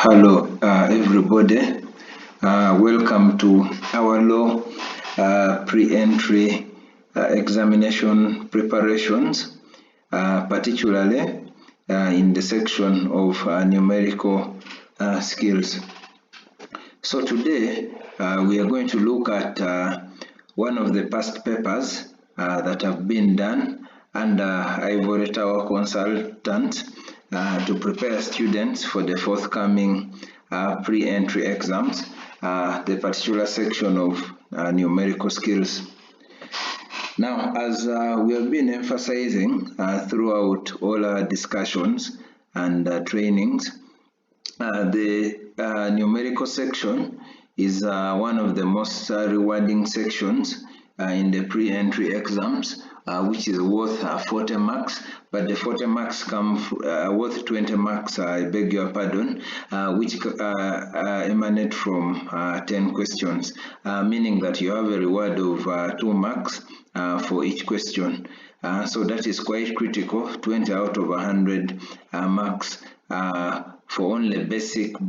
Hello, everybody. Welcome to our law pre-entry examination preparations, particularly in the section of numerical skills. So today we are going to look at one of the past papers that have been done under Ivory Tower Consultant to prepare students for the forthcoming pre-entry exams, the particular section of numerical skills. Now, as we have been emphasizing throughout all our discussions and trainings, the numerical section is one of the most rewarding sections in the pre-entry exams, which is worth 40 marks, but the 40 marks come worth 20 marks, I beg your pardon, which emanate from 10 questions, meaning that you have a reward of 2 marks for each question. So that is quite critical, 20 out of 100 marks for only basic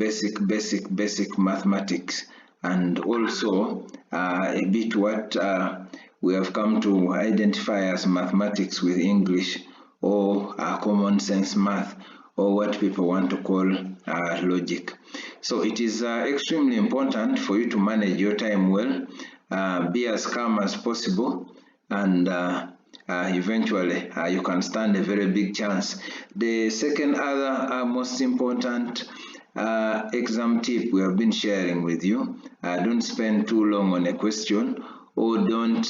mathematics, and also a bit what we have come to identify as mathematics with English, or common sense math, or what people want to call logic. So it is extremely important for you to manage your time well, be as calm as possible, and eventually you can stand a very big chance. The second other most important exam tip we have been sharing with you: don't spend too long on a question, or don't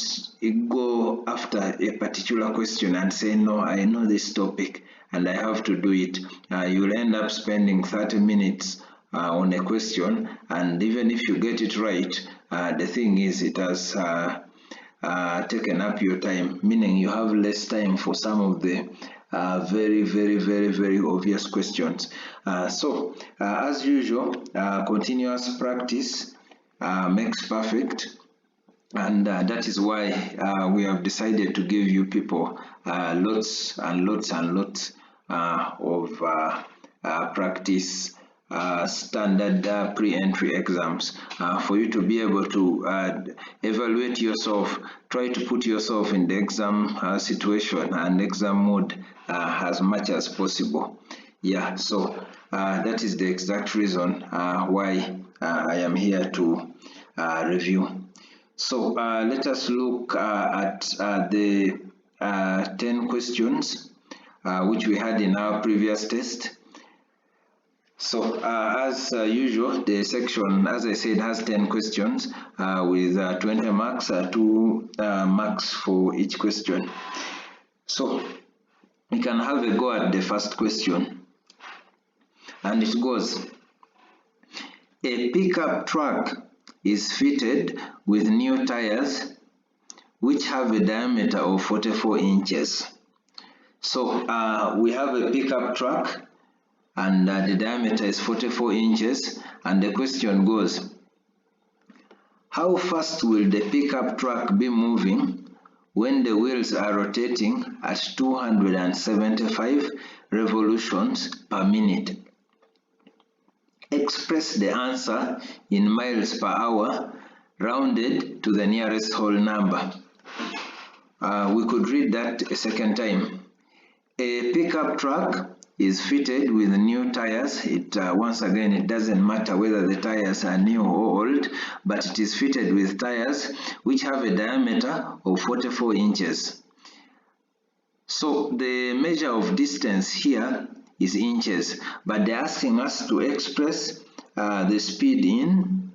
go after a particular question and say, no, I know this topic and I have to do it. You'll end up spending 30 minutes on a question, and even if you get it right, the thing is it has taken up your time, meaning you have less time for some of the very obvious questions. So as usual, continuous practice makes perfect, and that is why we have decided to give you people lots and lots of practice standard pre-entry exams for you to be able to evaluate yourself, try to put yourself in the exam situation and exam mode as much as possible. Yeah, so that is the exact reason why I am here to review. So let us look at the 10 questions which we had in our previous test. So as usual, the section, as I said, has 10 questions with 20 marks, 2 marks for each question. So we can have a go at the first question, and it goes: a pickup truck is fitted with new tires which have a diameter of 44 inches. So we have a pickup truck, and the diameter is 44 inches, and the question goes: how fast will the pickup truck be moving when the wheels are rotating at 275 revolutions per minute? Express the answer in miles per hour rounded to the nearest whole number. We could read that a second time. A pickup truck is fitted with new tires. Once again, it doesn't matter whether the tires are new or old, but it is fitted with tires which have a diameter of 44 inches. So the measure of distance here is inches, but they're asking us to express the speed in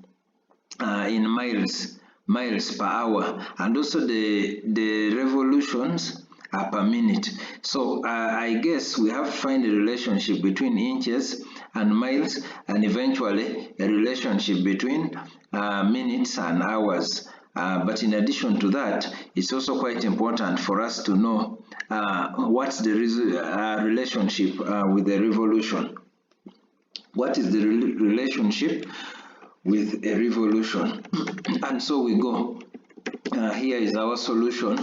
miles per hour, and also the revolutions per minute. So I guess we have to find a relationship between inches and miles, and eventually a relationship between minutes and hours. But in addition to that, it's also quite important for us to know what's the relationship with the revolution. What is the relationship with a revolution? And so we go. Here is our solution.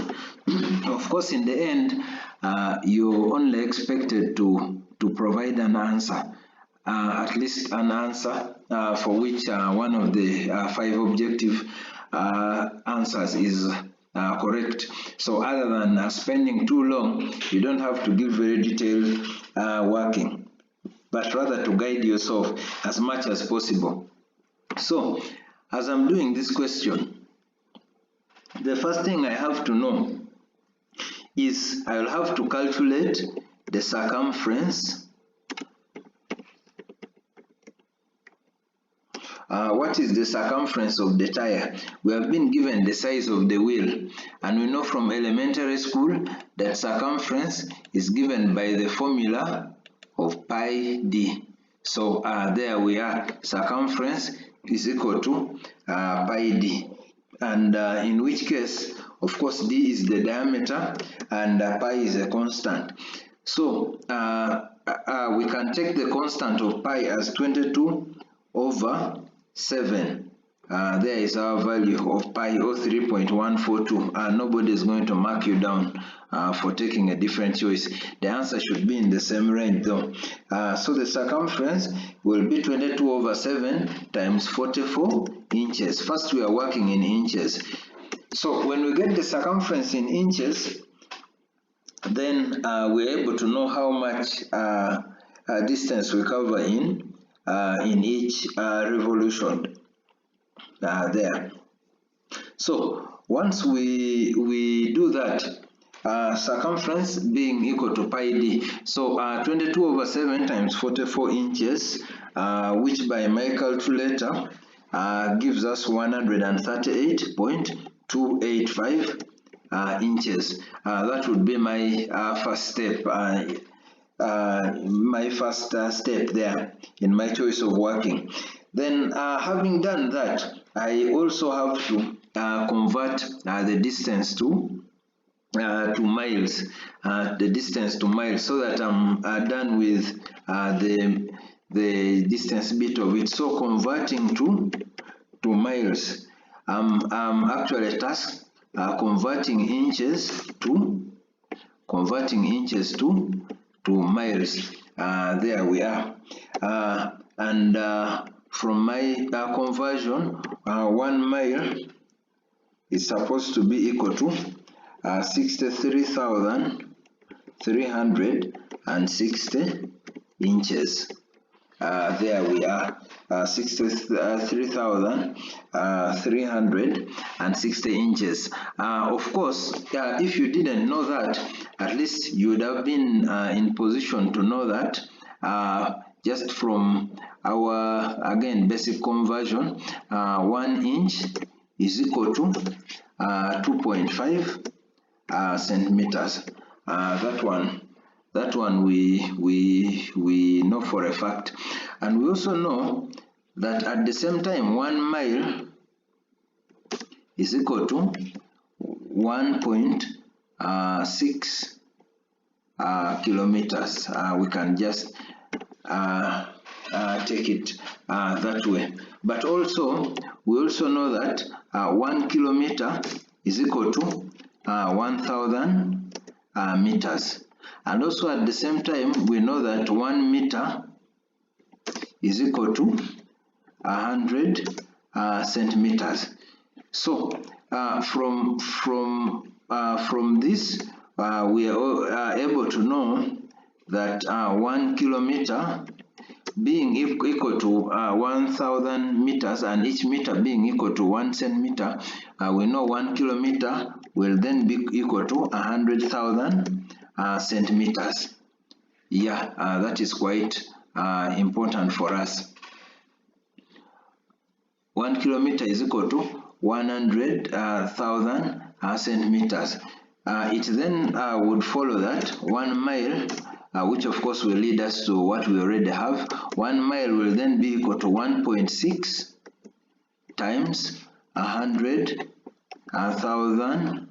Of course, in the end, you're only expected to provide an answer. at least an answer for which one of the 5 objective answers is correct. So other than spending too long, you don't have to give very detailed working, but rather to guide yourself as much as possible. So as I'm doing this question, the first thing I have to know is I will have to calculate the circumference. What is the circumference of the tire? We have been given the size of the wheel, and we know from elementary school that circumference is given by the formula of pi d. So there we are, circumference is equal to pi d, and in which case, of course, d is the diameter and pi is a constant. So we can take the constant of pi as 22 over 7. There is our value of pi, or 3.142. Nobody is going to mark you down for taking a different choice. The answer should be in the same range though. So the circumference will be 22 over 7 times 44 inches. First we are working in inches. So when we get the circumference in inches, then we're able to know how much distance we cover in each revolution there. So once we do that, circumference being equal to pi d, so 22 over 7 times 44 inches, which by my calculator gives us 138.285 inches. That would be my first step. My first step there in my choice of working. Then having done that, I also have to convert the distance to miles, the distance to miles, so that I'm done with the distance bit of it. So converting to miles, I'm actually tasked converting inches to miles. There we are. And from my conversion, 1 mile is supposed to be equal to 63,360 inches. There we are, 63,360 inches. Of course, if you didn't know that, at least you would have been in position to know that just from our, again, basic conversion. 1 inch is equal to 2.5 centimeters. That one we know for a fact. And we also know that at the same time 1 mile is equal to 1.6 kilometers. We can just take it that way. But also we also know that 1 kilometer is equal to 1,000 meters. And also at the same time, we know that 1 meter is equal to 100 centimeters. So from this, we are able to know that 1 kilometer being equal to 1,000 meters, and each meter being equal to 1 centimeter, we know 1 kilometer will then be equal to 100,000 centimeters. Yeah, that is quite important for us. 1 kilometer is equal to 100,000 centimeters. It then would follow that 1 mile, which of course will lead us to what we already have. 1 mile will then be equal to 1.6 times 100,000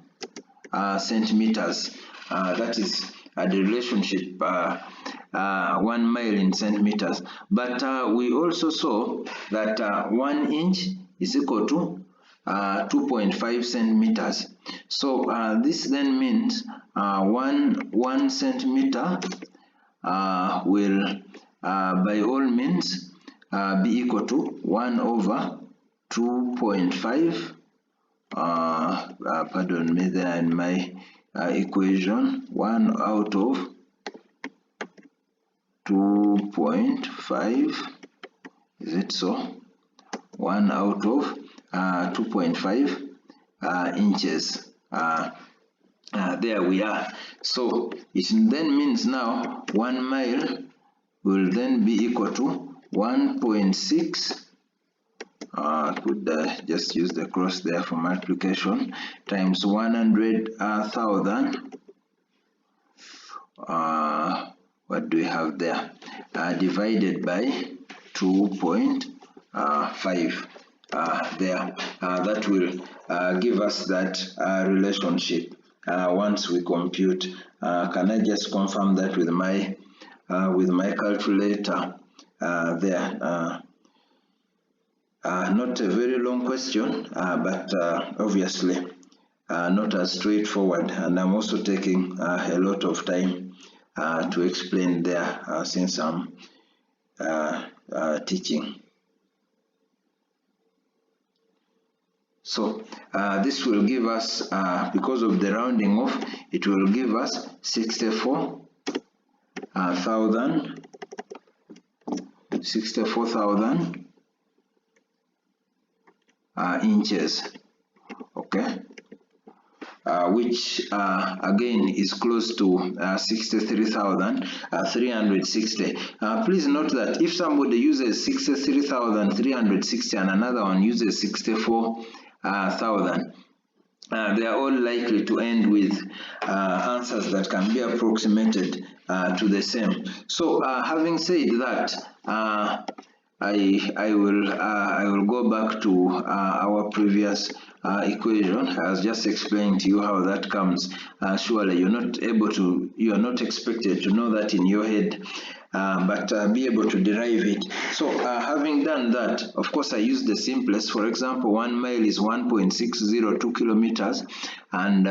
centimeters. That is the relationship 1 mile in centimeters. But we also saw that 1 inch is equal to 2.5 centimeters. So this then means 1 centimeter will by all means be equal to 1 over 2.5, pardon me there in my equation, 1 out of 2.5, is it so? 1 out of 2.5 inches. There we are. So it then means now 1 mile will then be equal to 1.6. Could just use the cross there for multiplication, times 100,000. What do we have there? Divided by 2.5. There. That will give us that relationship once we compute. Can I just confirm that with my calculator there? Not a very long question, but obviously not as straightforward, and I'm also taking a lot of time to explain there since I'm teaching. So this will give us, because of the rounding off, it will give us 64,000 inches, okay, which again is close to 63,360. Please note that if somebody uses 63,360 and another one uses 64,000, they are all likely to end with answers that can be approximated to the same. So having said that, I will go back to our previous equation. I was just explaining to you how that comes. Surely you are not expected to know that in your head, but be able to derive it. So having done that, of course I use the simplest. For example, 1 mile is 1.602 kilometers, and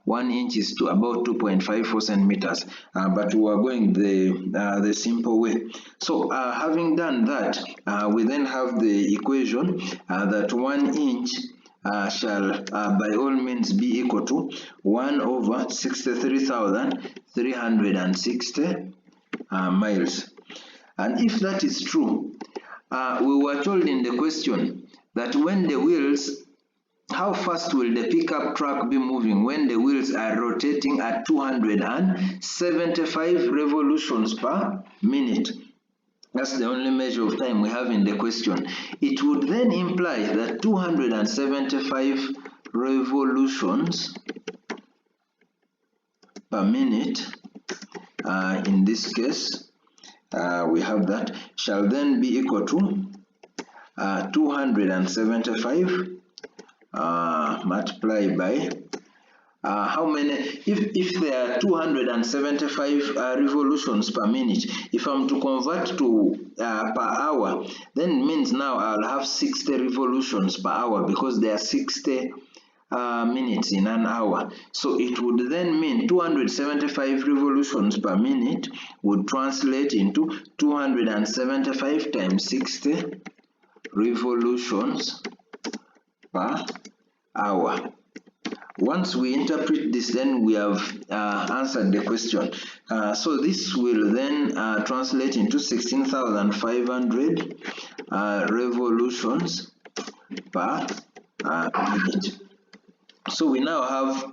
1 inch is to about 2.54 centimeters, but we are going the simple way. So having done that, we then have the equation that 1 inch shall by all means be equal to 1 over 63,360 miles. And if that is true, we were told in the question that when the wheels, how fast will the pickup truck be moving when the wheels are rotating at 275 revolutions per minute? That's the only measure of time we have in the question. It would then imply that 275 revolutions per minute, in this case, we have that, shall then be equal to 275 multiplied by how many, if there are 275 revolutions per minute, if I'm to convert to per hour, then it means now I'll have 60 revolutions per hour, because there are 60 minutes in an hour. So it would then mean 275 revolutions per minute would translate into 275 times 60 revolutions per hour. Once we interpret this, then we have answered the question. So this will then translate into 16,500 revolutions per minute. So we now have,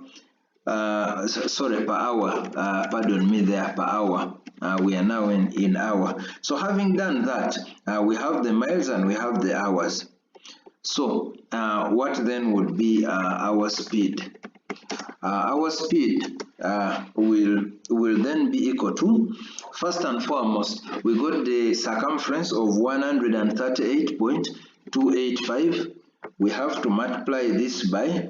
sorry, per hour, pardon me there, per hour. We are now in hour. So having done that, we have the miles and we have the hours. So what then would be our speed? Our speed will then be equal to, first and foremost, we got the circumference of 138.285. We have to multiply this by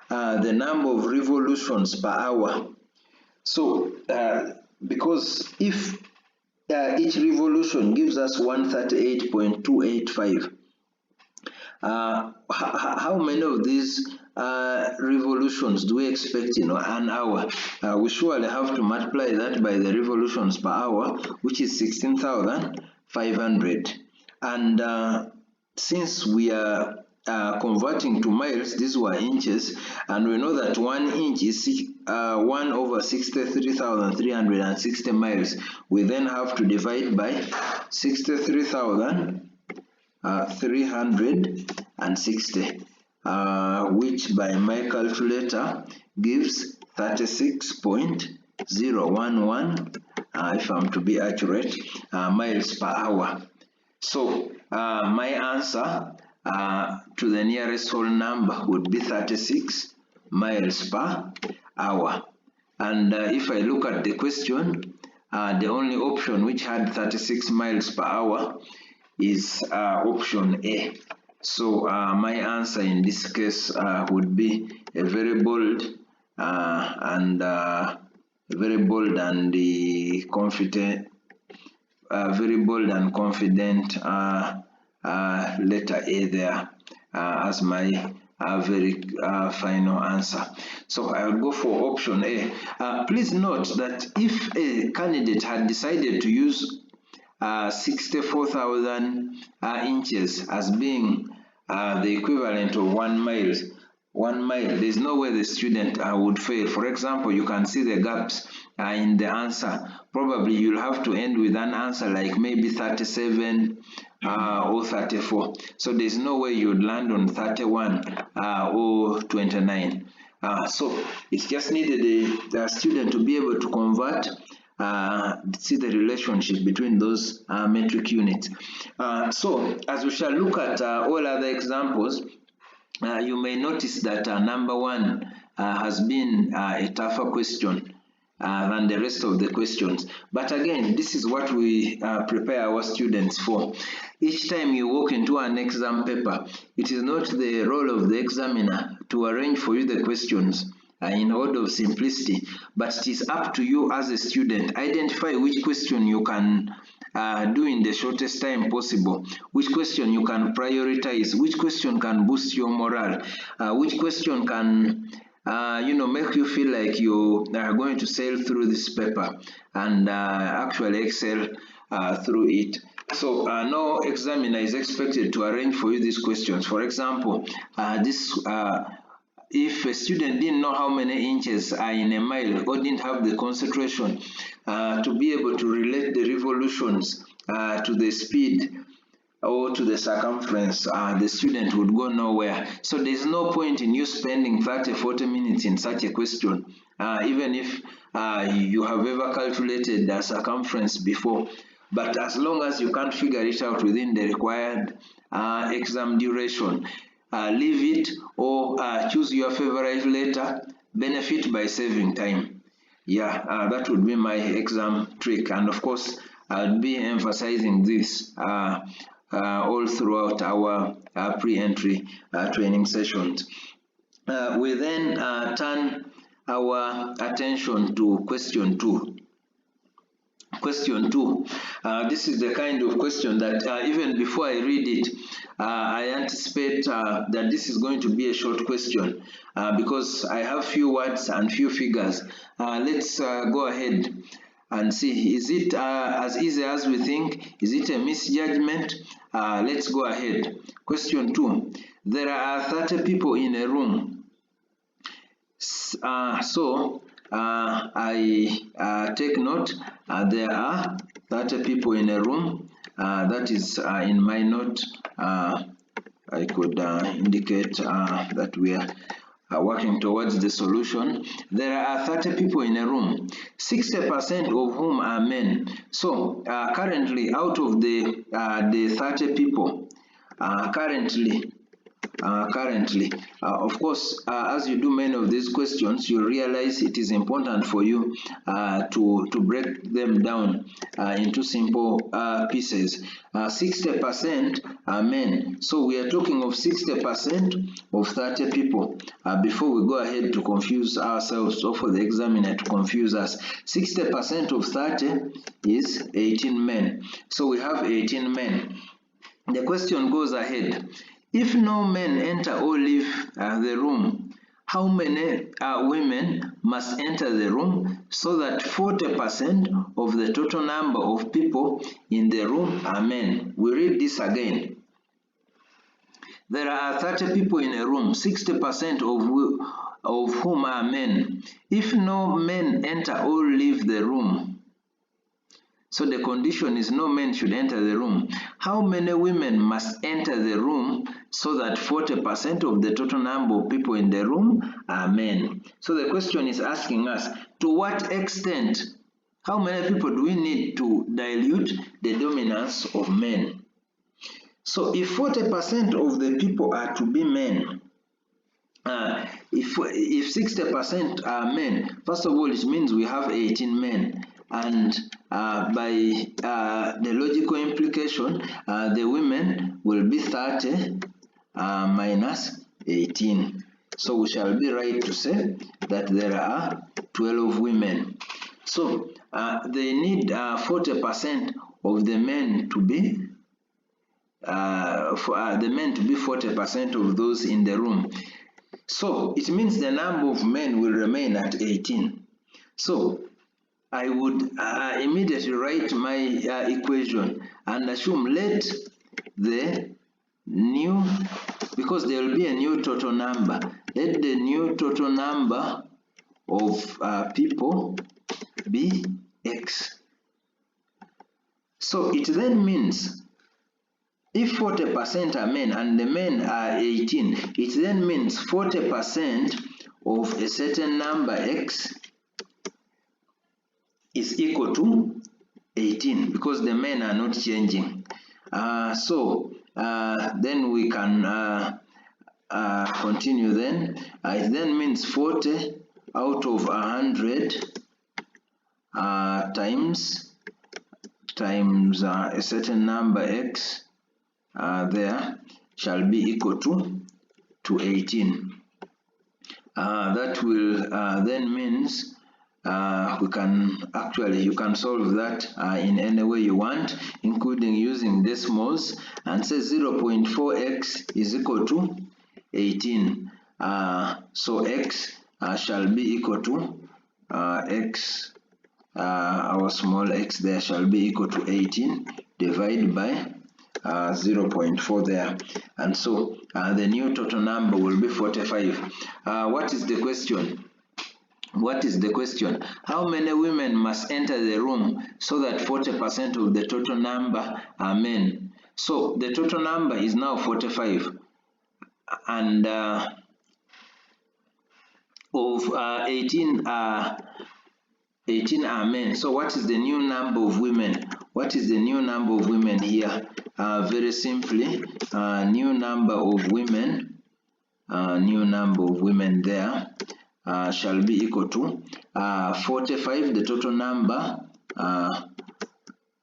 the number of revolutions per hour. So because if each revolution gives us 138.285, how many of these revolutions do we expect in an hour? We surely have to multiply that by the revolutions per hour, which is 16,500. And since we are converting to miles, these were inches, and we know that 1 inch is 1 over 63,360 miles. We then have to divide by 63,360, which by my calculator gives 36.011, if I'm to be accurate, miles per hour. So my answer to the nearest whole number would be 36 miles per hour. And if I look at the question, the only option which had 36 miles per hour is option A. So my answer in this case would be a very bold and confident, letter A there as my very final answer. So I'll go for option A. Please note that if a candidate had decided to use 64,000 inches as being the equivalent of 1 mile, there's no way the student would fail. For example, you can see the gaps in the answer. Probably you'll have to end with an answer like maybe 37 or 34. So there's no way you'd land on 31 or 29. So it's just needed the student to be able to convert, see the relationship between those metric units. So as we shall look at all other examples, you may notice that number 1 has been a tougher question than the rest of the questions. But again, this is what we prepare our students for. Each time you walk into an exam paper, it is not the role of the examiner to arrange for you the questions in order of simplicity, but it is up to you as a student. Identify which question you can do in the shortest time possible, which question you can prioritize, which question can boost your morale, which question can make you feel like you are going to sail through this paper and actually excel through it. So no examiner is expected to arrange for you these questions. For example, if a student didn't know how many inches are in a mile or didn't have the concentration to be able to relate the revolutions to the speed or to the circumference, the student would go nowhere. So there's no point in you spending 30-40 minutes in such a question, even if you have ever calculated the circumference before. But as long as you can't figure it out within the required exam duration, leave it or choose your favorite letter, benefit by saving time. Yeah, that would be my exam trick. And of course, I'll be emphasizing this all throughout our pre-entry training sessions. We then turn our attention to question 2. Question 2. This is the kind of question that even before I read it, I anticipate that this is going to be a short question because I have few words and few figures. Let's go ahead and see. Is it as easy as we think? Is it a misjudgment? Let's go ahead. Question 2. There are 30 people in a room. I take note, there are 30 people in a room. That is in my note. I could indicate that we are working towards the solution. There are 30 people in a room, 60% of whom are men. So currently, out of the 30 people, of course, as you do many of these questions, you realize it is important for you to break them down into simple pieces. 60% are men. So we are talking of 60% of 30 people. Before we go ahead to confuse ourselves or for the examiner to confuse us, 60% of 30 is 18 men. So we have 18 men. The question goes ahead. If no men enter or leave the room how many women must enter the room so that 40% of the total number of people in the room are men? We read this again. There are 30 people in a room, 60% of whom are men. If no men enter or leave the room, so the condition is no men should enter the room, how many women must enter the room so that 40% of the total number of people in the room are men? So the question is asking us, to what extent, how many people do we need to dilute the dominance of men? So if 40% of the people are to be men, if 60% are men, first of all, it means we have 18 men. And by the logical implication, the women will be 30 minus 18. So we shall be right to say that there are 12 women. So they need 40% of the men to be the men to be 40% of those in the room. So it means the number of men will remain at 18. So I would immediately write my equation and assume let the new, because there will be a new total number, let the new total number of people be x. So it then means if 40% are men and the men are 18, it then means 40% of a certain number x is equal to 18 because the men are not changing. So then we can continue then. It then means 40 out of 100 times a certain number x there shall be equal to 18. That will then means we can actually, you can solve that in any way you want, including using decimals, and say 0.4x is equal to 18. So x shall be equal to x, our small x there shall be equal to 18 divided by 0.4 there, and so the new total number will be 45. What is the question? What is the question? How many women must enter the room so that 40% of the total number are men? So the total number is now 45, and of 18 are men. So what is the new number of women? What is the new number of women here? Very simply, new number of women there shall be equal to 45, the total number,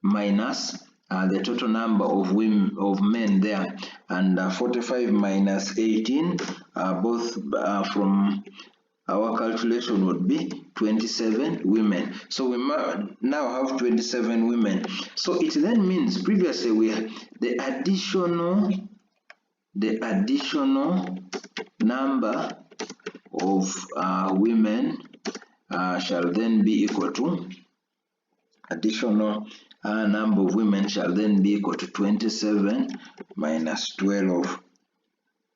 minus the total number of men there, and 45 minus 18, both from our calculation would be 27 women. So we now have 27 women. So it then means previously we had the additional number of women shall then be equal to additional number of women shall then be equal to 27 minus 12,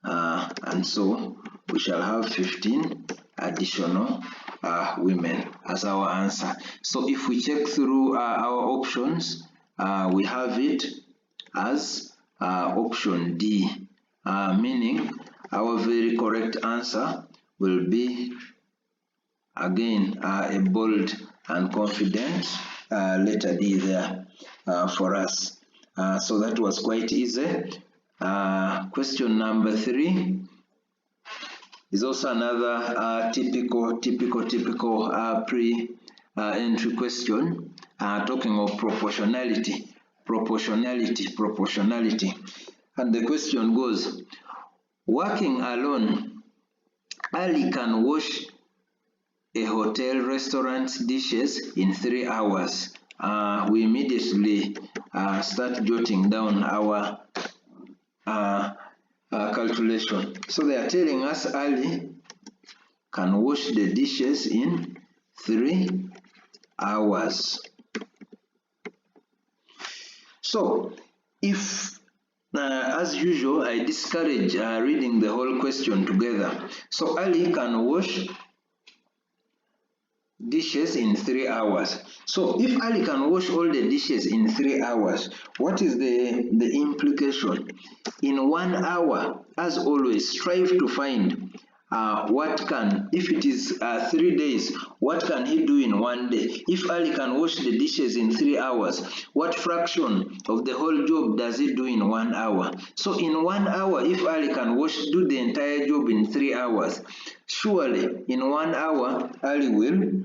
and so we shall have 15 additional women as our answer. So if we check through our options, we have it as option D, meaning our very correct answer will be again a bold and confident letter D there for us. So that was quite easy. Question number 3 is also another typical pre-entry question, talking of proportionality. And the question goes, working alone, Ali can wash a hotel restaurant's dishes in 3 hours. We immediately start jotting down our calculation. So they are telling us Ali can wash the dishes in 3 hours. So if as usual, I discourage reading the whole question together. So Ali can wash dishes in 3 hours. So if Ali can wash all the dishes in 3 hours, what is the implication? In 1 hour, as always, strive to find if it is 3 days, what can he do in 1 day? If Ali can wash the dishes in 3 hours, what fraction of the whole job does he do in 1 hour? So in 1 hour, if Ali can do the entire job in 3 hours, surely in 1 hour, Ali will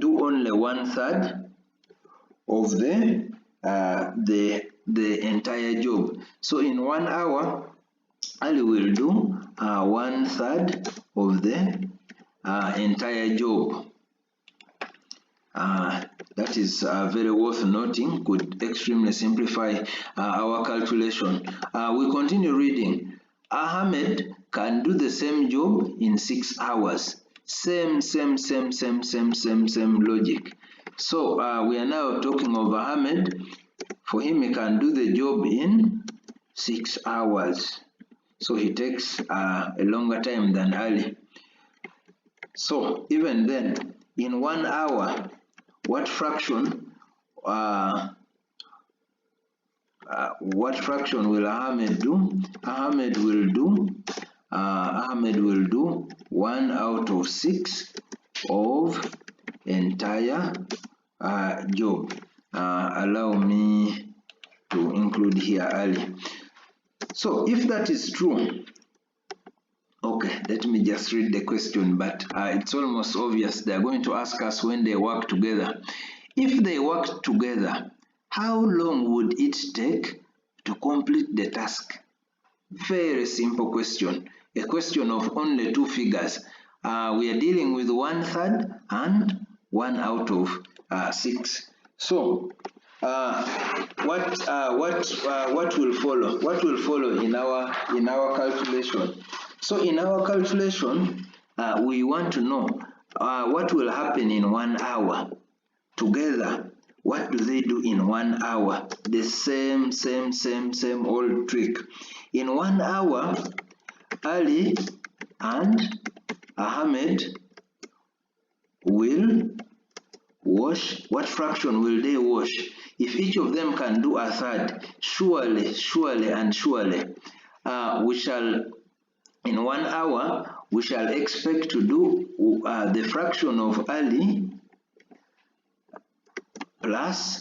do only 1/3 of the entire job. So in 1 hour, Ali will do 1/3 of the entire job. That is very worth noting, could extremely simplify our calculation. We continue reading. Ahmed can do the same job in 6 hours. Same logic. So we are now talking of Ahmed. For him, he can do the job in 6 hours. So he takes a longer time than Ali. So even then, in 1 hour, what fraction will Ahmed do? Ahmed will do 1 out of 6 of entire job. Allow me to include here Ali. So if that is true, okay, let me just read the question, but it's almost obvious they're going to ask us when they work together. If they work together, how long would it take to complete the task? Very simple question, a question of only 2 figures. We are dealing with 1/3 and 1 out of 6. So what will follow? What will follow in our calculation? So in our calculation, we want to know what will happen in 1 hour. Together, what do they do in 1 hour? The same old trick. In 1 hour, Ali and Ahmed will wash. What fraction will they wash? If each of them can do 1/3, surely, we shall, in 1 hour, we shall expect to do the fraction of Ali plus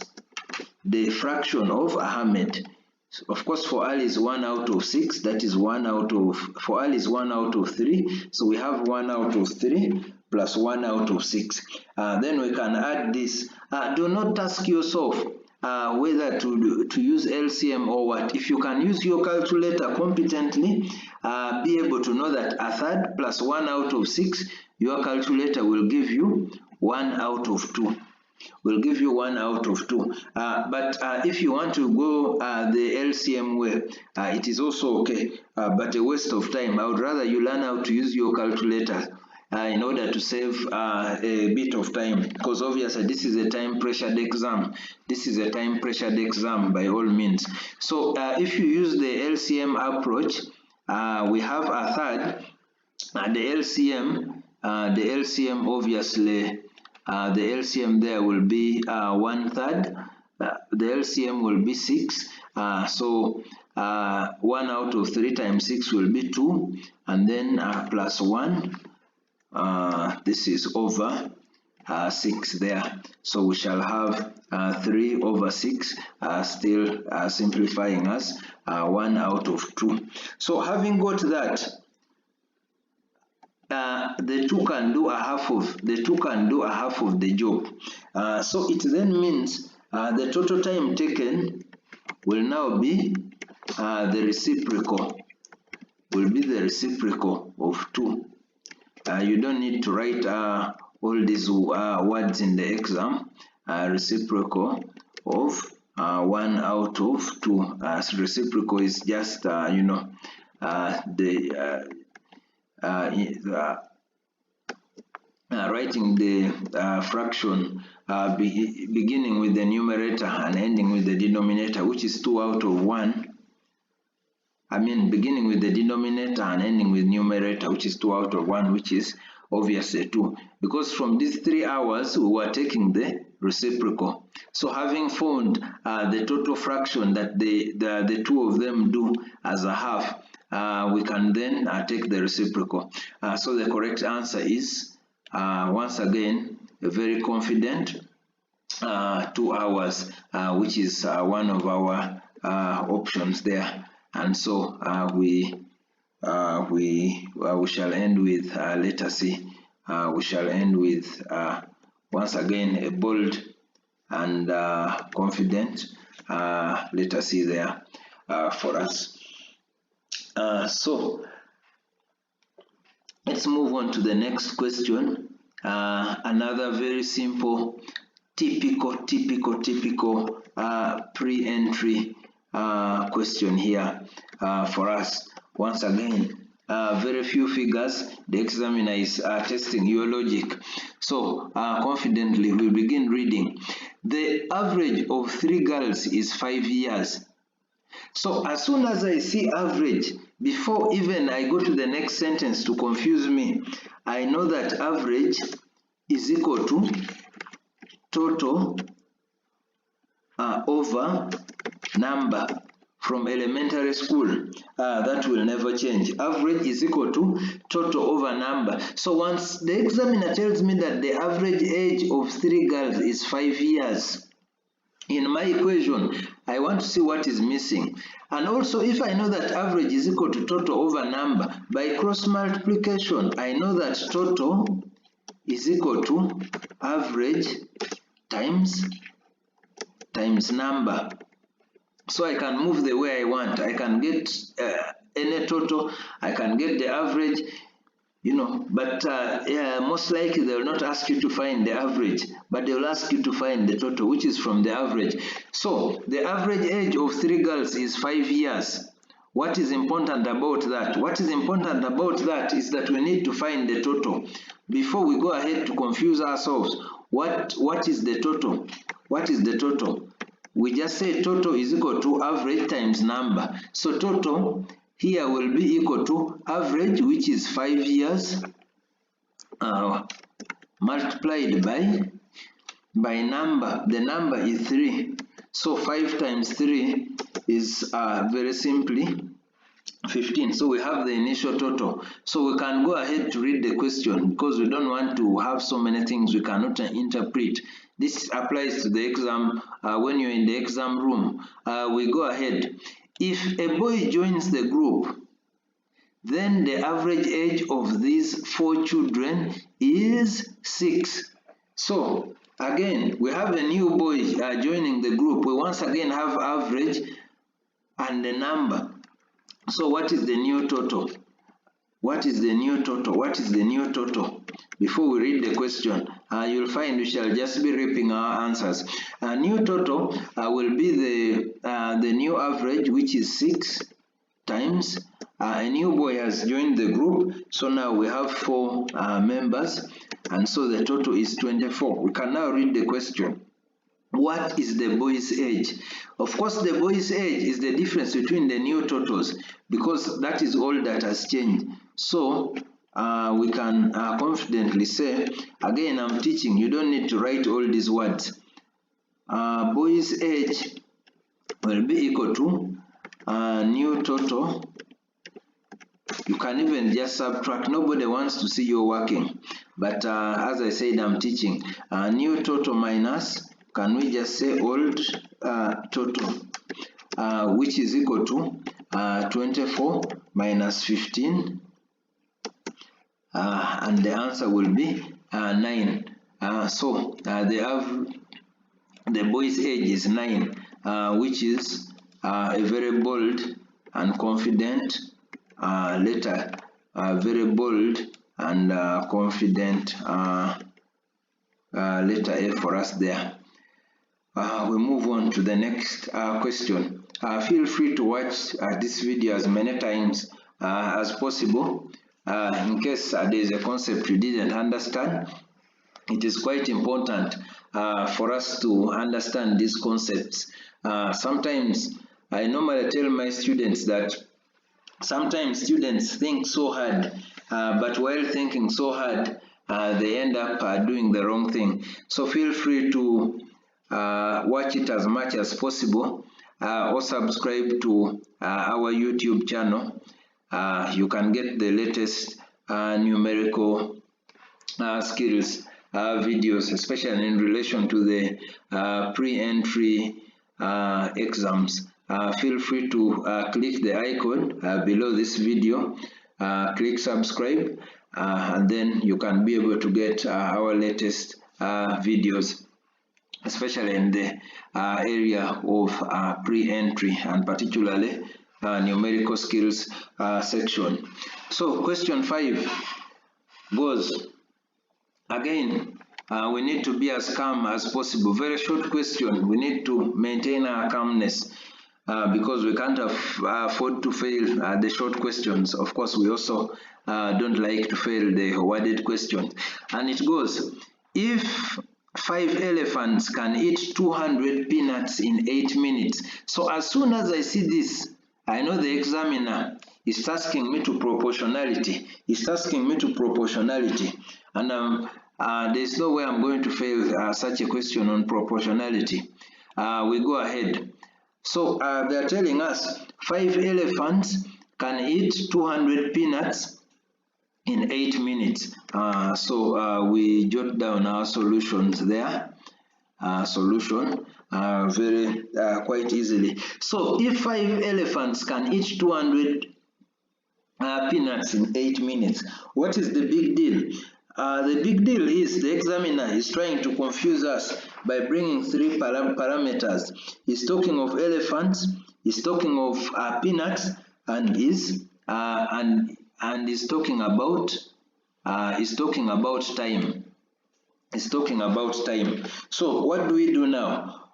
the fraction of Ahmed. So of course, for Ali is 1 out of 6, that is for Ali is 1 out of 3, so we have 1 out of 3 plus 1 out of 6. Then we can add this. Do not task yourself whether to use LCM or what. If you can use your calculator competently, be able to know that 1/3 plus 1 out of 6, your calculator will give you 1 out of 2. Will give you 1 out of 2. But if you want to go the LCM way, it is also okay, but a waste of time. I would rather you learn how to use your calculator in order to save a bit of time, because obviously this is a time pressured exam. This is a time pressured exam by all means. So if you use the LCM approach, we have 1/3. The LCM obviously. The LCM there will be 1/3. The LCM will be 6. So 1 out of 3 times 6 will be 2, and then plus 1. This is over 6 there. So we shall have 3 over 6, still simplifying us 1 out of 2. So having got that, the two can do a half of the job. So it then means the total time taken will now be the reciprocal. Will be the reciprocal of 2. You don't need to write all these words in the exam. Reciprocal of 1 out of 2. Reciprocal is just writing the fraction beginning with the numerator and ending with the denominator, which is 2 out of 1. I mean, beginning with the denominator and ending with numerator, which is 2 out of 1, which is obviously 2. Because from these 3 hours, we were taking the reciprocal. So having found the total fraction that the two of them do as a half, we can then take the reciprocal. So the correct answer is, once again, very confident, 2 hours, which is one of our options there. And so we shall end with letter C. We shall end with, once again, a bold and confident letter C there for us. So let's move on to the next question. Another very simple, typical pre-entry question here for us. Once again, very few figures. The examiner is testing your logic. So confidently we begin reading. The average of 3 girls is 5 years. So as soon as I see average, before even I go to the next sentence to confuse me, I know that average is equal to total over number. From elementary school, that will never change. Average is equal to total over number. So once the examiner tells me that the average age of 3 girls is 5 years, in my equation, I want to see what is missing. And also, if I know that average is equal to total over number, by cross multiplication, I know that total is equal to average times number. So I can move the way I want. I can get any total, I can get the average, you know, but most likely they will not ask you to find the average, but they will ask you to find the total, which is from the average. So the average age of 3 girls is 5 years. What is important about that? What is important about that is that we need to find the total. Before we go ahead to confuse ourselves, what is the total? What is the total? We just say total is equal to average times number. So total here will be equal to average, which is 5 years, multiplied by number. The number is 3. So 5 times 3 is very simply 15. So we have the initial total. So we can go ahead to read the question because we don't want to have so many things we cannot interpret. This applies to the exam. When you're in the exam room, we go ahead. If a boy joins the group, then the average age of these 4 children is 6. So again, we have a new boy joining the group. We once again have average and the number. So what is the new total? What is the new total? What is the new total? Before we read the question, you'll find we shall just be reaping our answers. New total will be the new average, which is 6 times. A new boy has joined the group, so now we have 4 members, and so the total is 24. We can now read the question. What is the boy's age? Of course, the boy's age is the difference between the new totals, because that is all that has changed. So we can confidently say, again, I'm teaching, you don't need to write all these words. Boy's age will be equal to new total. You can even just subtract. Nobody wants to see you working, but as I said, I'm teaching. New total minus, can we just say old total, which is equal to 24 minus 15, and the answer will be 9. So the boy's age is 9, which is a very bold and confident letter, very bold and confident letter A for us there. We move on to the next question. Feel free to watch this video as many times as possible in case there is a concept you didn't understand, it is quite important for us to understand these concepts. Sometimes I normally tell my students that sometimes students think so hard, but while thinking so hard, they end up doing the wrong thing. So feel free to watch it as much as possible, or subscribe to our YouTube channel. You can get the latest numerical skills videos, especially in relation to the pre-entry exams. Feel free to click the icon below this video, click subscribe, and then you can be able to get our latest videos, especially in the area of pre-entry and particularly numerical skills section. So question 5 goes, again, we need to be as calm as possible. Very short question. We need to maintain our calmness because we can't afford to fail the short questions. Of course, we also don't like to fail the worded questions. And it goes, if 5 elephants can eat 200 peanuts in 8 minutes. So as soon as I see this, I know the examiner is asking me to proportionality. It's asking me to proportionality. And there's no way I'm going to fail such a question on proportionality. We go ahead. So they're telling us 5 elephants can eat 200 peanuts in 8 minutes. So we jot down our solutions there. Solution very quite easily. So if 5 elephants can eat 200 peanuts in 8 minutes, what is the big deal? The big deal is the examiner is trying to confuse us by bringing 3 parameters. He's talking of elephants, he's talking of peanuts, and is talking about time. He's talking about time. So what do we do now?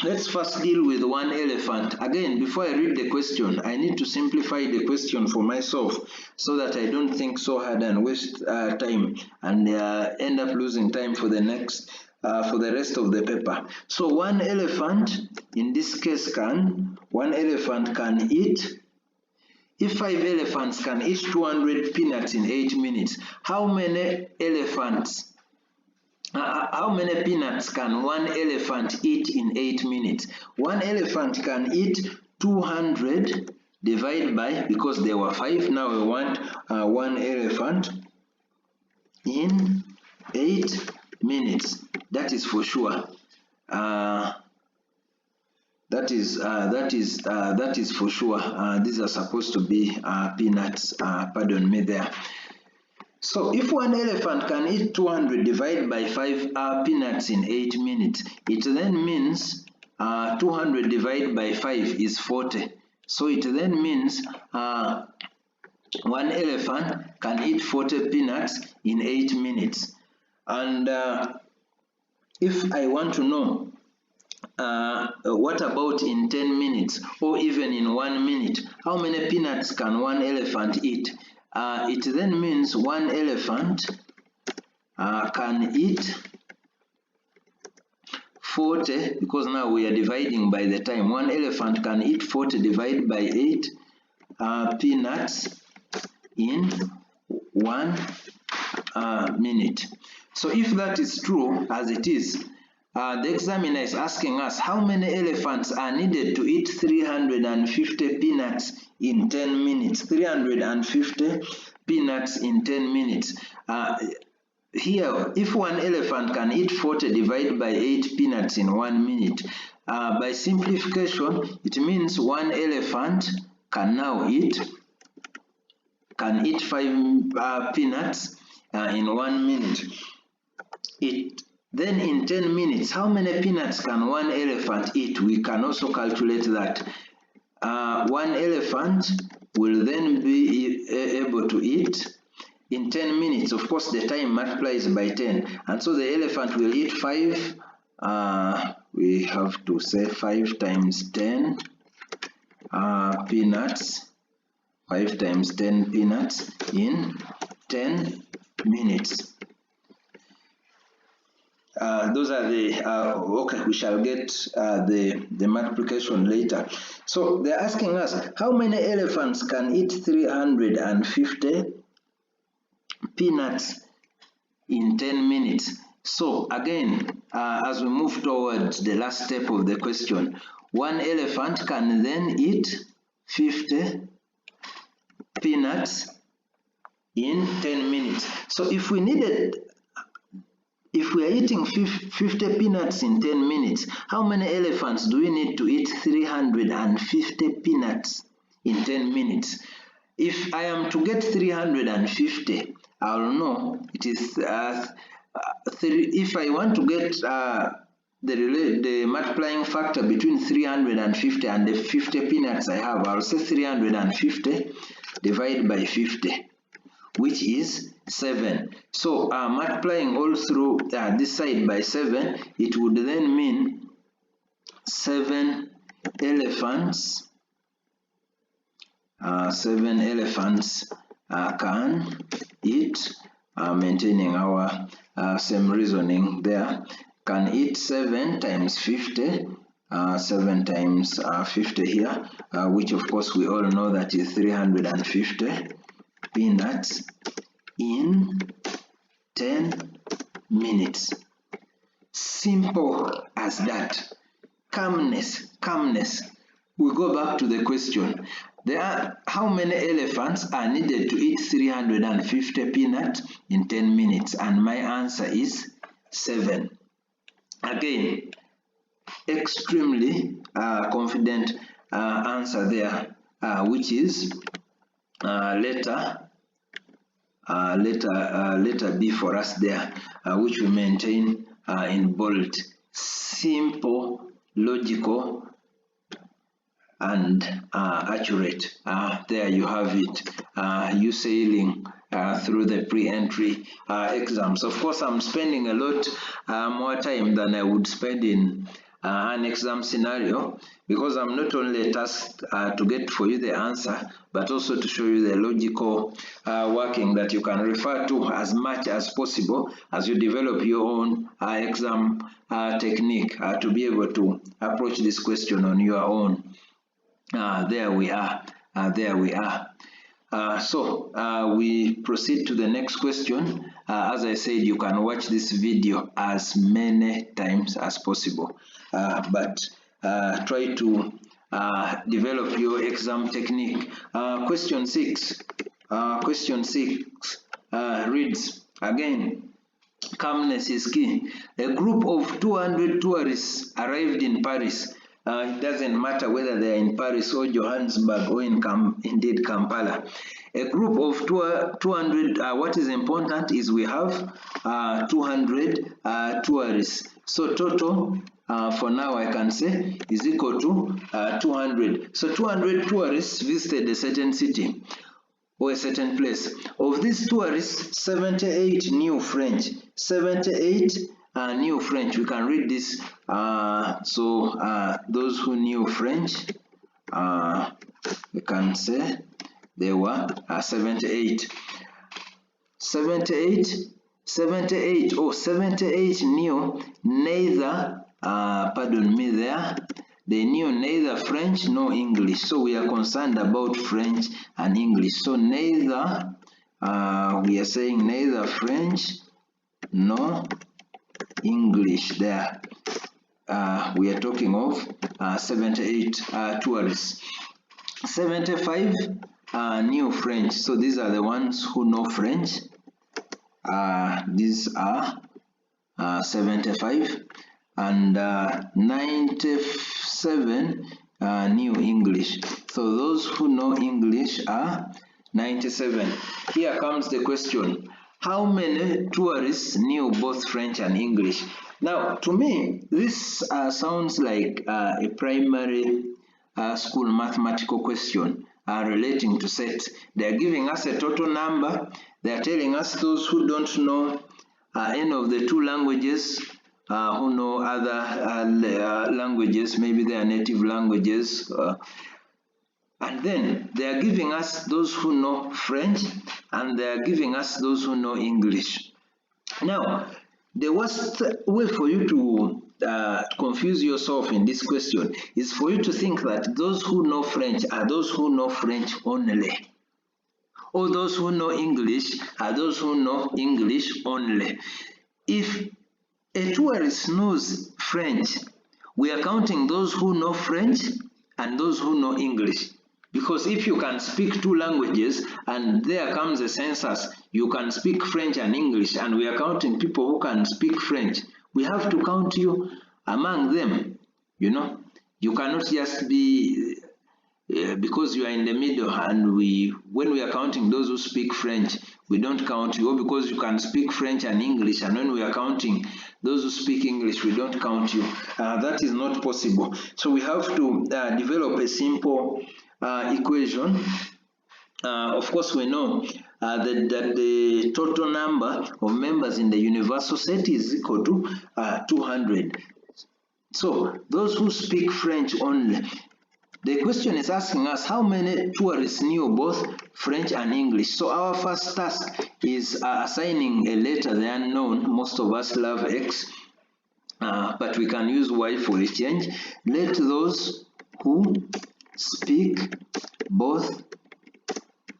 Let's first deal with 1 elephant. Again, before I read the question, I need to simplify the question for myself so that I don't think so hard and waste time and end up losing time for the rest of the paper. So 1 elephant, in this case, 1 elephant can eat. If 5 elephants can eat 200 peanuts in 8 minutes, how many peanuts can 1 elephant eat in 8 minutes? 1 elephant can eat 200 divided by, because there were 5, now we want 1 elephant in 8 minutes. That is for sure. That is for sure. These are supposed to be peanuts. Pardon me there. So if 1 elephant can eat 200 divided by 5 peanuts in 8 minutes, it then means 200 divided by 5 is 40. So it then means 1 elephant can eat 40 peanuts in 8 minutes. And if I want to know what about in 10 minutes or even in 1 minute, how many peanuts can 1 elephant eat? It then means 1 elephant can eat 40, because now we are dividing by the time. 1 elephant can eat 40 divided by 8 peanuts in 1 minute. So if that is true, as it is, the examiner is asking us how many elephants are needed to eat 350 peanuts in 10 minutes. 350 peanuts in 10 minutes. Here, if 1 elephant can eat 40 divided by 8 peanuts in 1 minute, by simplification, it means 1 elephant can now eat 5 peanuts in 1 minute. Then in 10 minutes, how many peanuts can 1 elephant eat? We can also calculate that. 1 elephant will then be able to eat in 10 minutes. Of course, the time multiplies by 10. And so the elephant will eat 5. We have to say 5 times 10 peanuts 5 times 10 peanuts in 10 minutes. Those are the, okay, we shall get the multiplication later. So they're asking us, how many elephants can eat 350 peanuts in 10 minutes? So again, as we move towards the last step of the question, one elephant can then eat 50 peanuts in 10 minutes. So if we are eating 50 peanuts in 10 minutes, how many elephants do we need to eat 350 peanuts in 10 minutes? If I am to get 350, I'll know it is if I want to get the multiplying factor between 350 and the 50 peanuts I have, I'll say 350 divided by 50, which is 7. So multiplying all through this side by 7, it would then mean 7 elephants. 7 elephants can eat, maintaining our same reasoning there, can eat 7 times 50, 7 times 50 here, which of course we all know that is 350 peanuts in 10 minutes. Simple as that. Calmness. We go back to the question. How many elephants are needed to eat 350 peanuts in 10 minutes? And my answer is 7. Again, extremely confident answer there, which is letter B for us there, which we maintain in bold. Simple, logical, and accurate. There you have it. You sailing through the pre-entry exams. Of course, I'm spending a lot more time than I would spend in an exam scenario, because I'm not only tasked to get for you the answer, but also to show you the logical working that you can refer to as much as possible as you develop your own exam technique to be able to approach this question on your own. There we are. So we proceed to the next question. As I said, you can watch this video as many times as possible, but try to develop your exam technique. Question 6 reads again, calmness is key. A group of 200 tourists arrived in Paris. It doesn't matter whether they are in Paris or Johannesburg or indeed Kampala. A group of 200, what is important is we have 200 tourists. So total, for now I can say, is equal to 200. So 200 tourists visited a certain city or a certain place. Of these tourists, 78 knew French. 78 knew French. We can read this. Those who knew French, we can say there were 78. 78 knew neither, pardon me there, they knew neither French nor English. So we are concerned about French and English. So neither, we are saying neither French nor English there. We are talking of 78 tourists. 75 knew French. So these are the ones who know French. These are 75. And 97 knew English. So those who know English are 97. Here comes the question. How many tourists knew both French and English? Now, to me, this sounds like a primary school mathematical question relating to sets. They are giving us a total number. They are telling us those who don't know any of the two languages, who know other languages, maybe they are native languages, And then they are giving us those who know French, and they are giving us those who know English. Now, the worst way for you to confuse yourself in this question is for you to think that those who know French are those who know French only, or those who know English are those who know English only. If a tourist knows French, we are counting those who know French and those who know English. Because if you can speak two languages and there comes a census, you can speak French and English, and we are counting people who can speak French, we have to count you among them. You know, you cannot just be because you are in the middle, and when we are counting those who speak French, we don't count you, or because you can speak French and English, and when we are counting those who speak English, we don't count you. That is not possible. So we have to develop a simple equation. Of course, we know that the total number of members in the universal set is equal to 200. So those who speak French only. The question is asking us how many tourists knew both French and English. So our first task is assigning a letter, the unknown. Most of us love X, but we can use Y for a change. Let those who speak both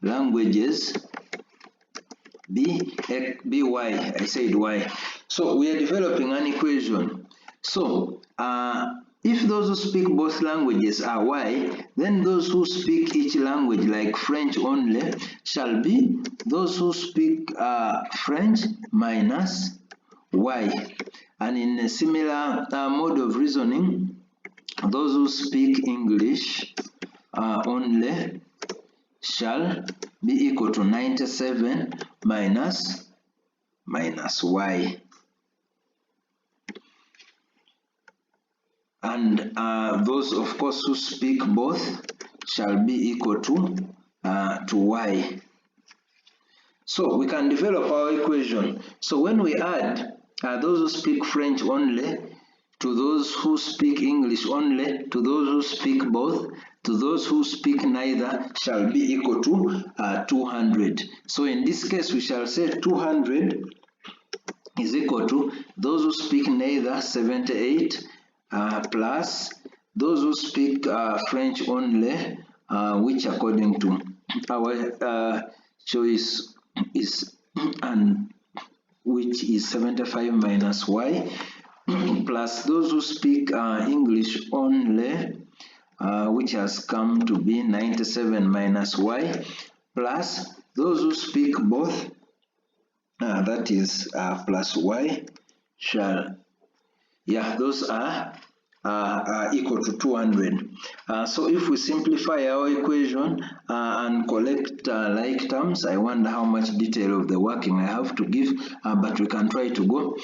languages be Y. I said Y. So we are developing an equation. So if those who speak both languages are Y, then those who speak each language, like French only, shall be those who speak French minus Y. And in a similar mode of reasoning, those who speak English only shall be equal to 97 minus Y. And those, of course, who speak both shall be equal to Y. So we can develop our equation. So when we add those who speak French only to those who speak English only to those who speak both to those who speak neither shall be equal to 200. So in this case, we shall say 200 is equal to those who speak neither, 78, plus those who speak French only, which according to our choice is and which is 75 minus Y, plus those who speak English only, which has come to be 97 minus Y, plus those who speak both, that is plus Y, shall, those are equal to 200. So if we simplify our equation and collect like terms, I wonder how much detail of the working I have to give, but we can try to go.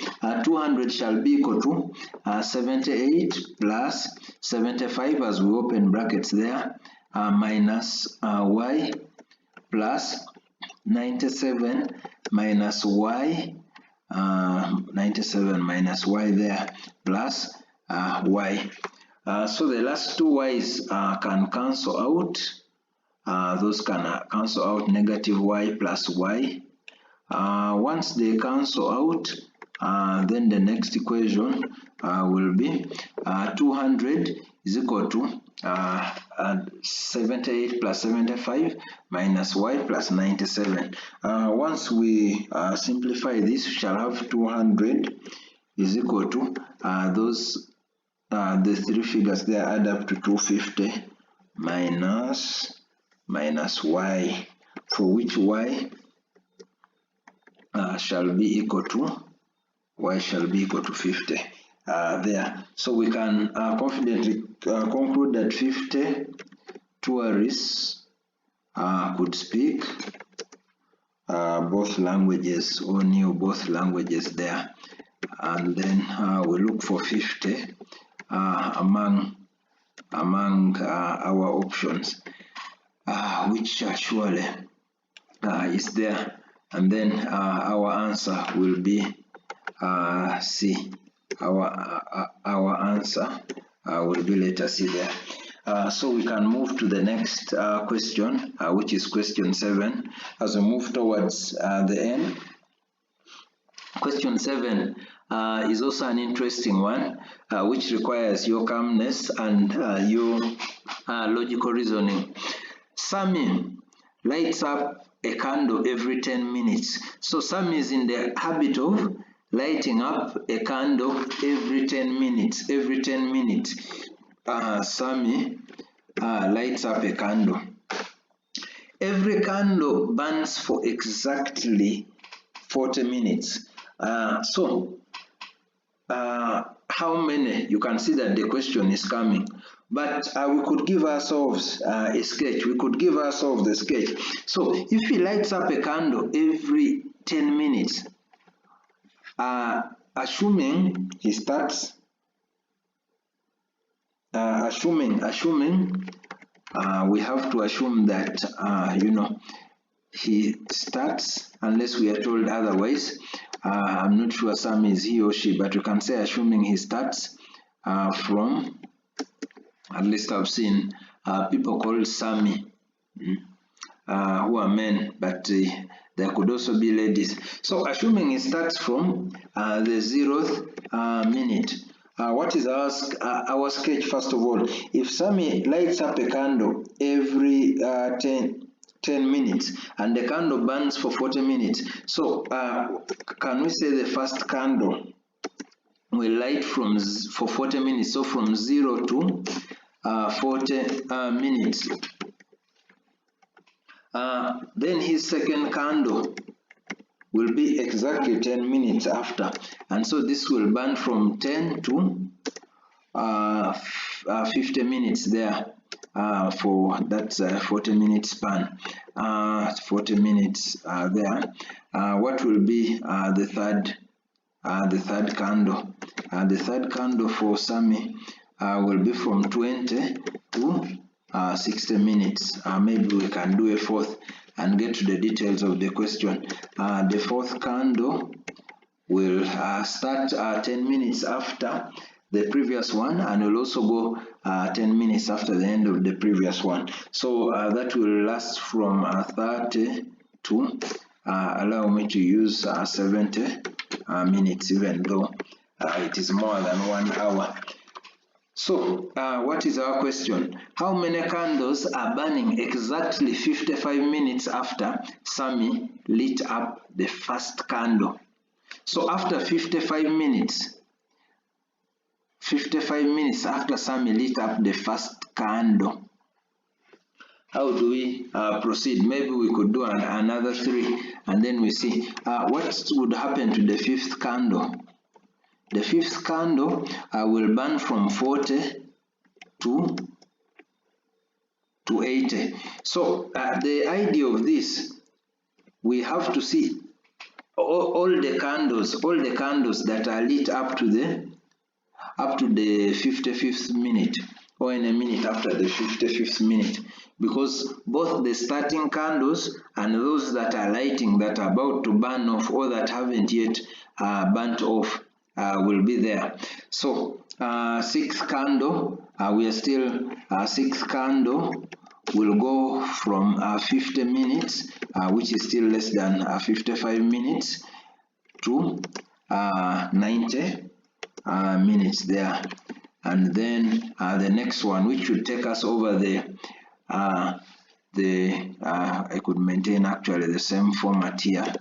200 shall be equal to 78 plus 75, as we open brackets there, minus Y, plus 97 minus Y, 97 minus Y there, plus Y. So the last two Y's can cancel out. Those can cancel out, negative Y plus Y. Once they cancel out, then the next equation will be 200 is equal to 78 plus 75 minus Y plus 97. Once we simplify this, we shall have 200 is equal to the three figures there add up to 250 minus Y, for which Y shall be equal to Y shall be equal to 50 there. So we can confidently conclude that 50 tourists could speak both languages or knew both languages there. And then we look for 50 among our options, which surely is there, and then our answer will be C. Our answer will be letter C there. So we can move to the next question, which is question 7, as we move towards the end. Question 7 is also an interesting one, which requires your calmness and your logical reasoning. Sammy lights up a candle every 10 minutes. So Sammy is in the habit of lighting up a candle every 10 minutes. Every 10 minutes, Sammy lights up a candle. Every candle burns for exactly 40 minutes. How many? You can see that the question is coming. But we could give ourselves a sketch. We could give ourselves the sketch. So if he lights up a candle every 10 minutes, assuming he starts, we have to assume that, he starts, unless we are told otherwise. I'm not sure Sam is he or she, but you can say assuming he starts from, at least I've seen people called Sammy, who are men, but there could also be ladies. So assuming he starts from the 0th minute, what is our sketch first of all? If Sammy lights up a candle every 10 minutes and the candle burns for 40 minutes, so can we say the first candle will light for 40 minutes, so from 0 to 40 minutes. Then his second candle will be exactly 10 minutes after, and so this will burn from 10 to 50 minutes there. For that 40 minute span, 40 minutes there. What will be the third candle? The third candle for Sammy will be from 20 to 60 minutes. Maybe we can do a fourth and get to the details of the question. The fourth candle will start 10 minutes after the previous one, and will also go 10 minutes after the end of the previous one. So that will last from 30 to, allow me to use 70 minutes, even though it is more than 1 hour. So what is our question? How many candles are burning exactly 55 minutes after Sammy lit up the first candle? So after 55 minutes after Sammy lit up the first candle, how do we proceed? Maybe we could do another 3, and then we see what would happen to the fifth candle. The fifth candle will burn from 40 to 80. So the idea of this, we have to see all the candles that are lit up to the 55th minute, or in a minute after the 55th minute, because both the starting candles and those that are lighting, that are about to burn off or that haven't yet burnt off, will be there. So sixth candle, we are still sixth candle will go from 50 minutes, which is still less than 55 minutes, to 90 minutes there. And then the next one, which will take us over I could maintain actually the same format here,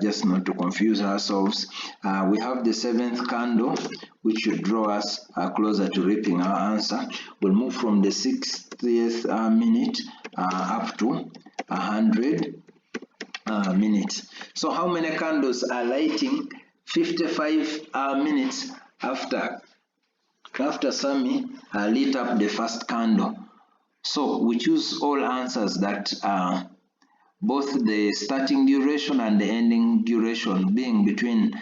just not to confuse ourselves. We have the seventh candle, which should draw us closer to reaping our answer. We'll move from the 60th minute up to 100 minutes. So how many candles are lighting 55 minutes after Sammy lit up the first candle? So we choose all answers that both the starting duration and the ending duration being between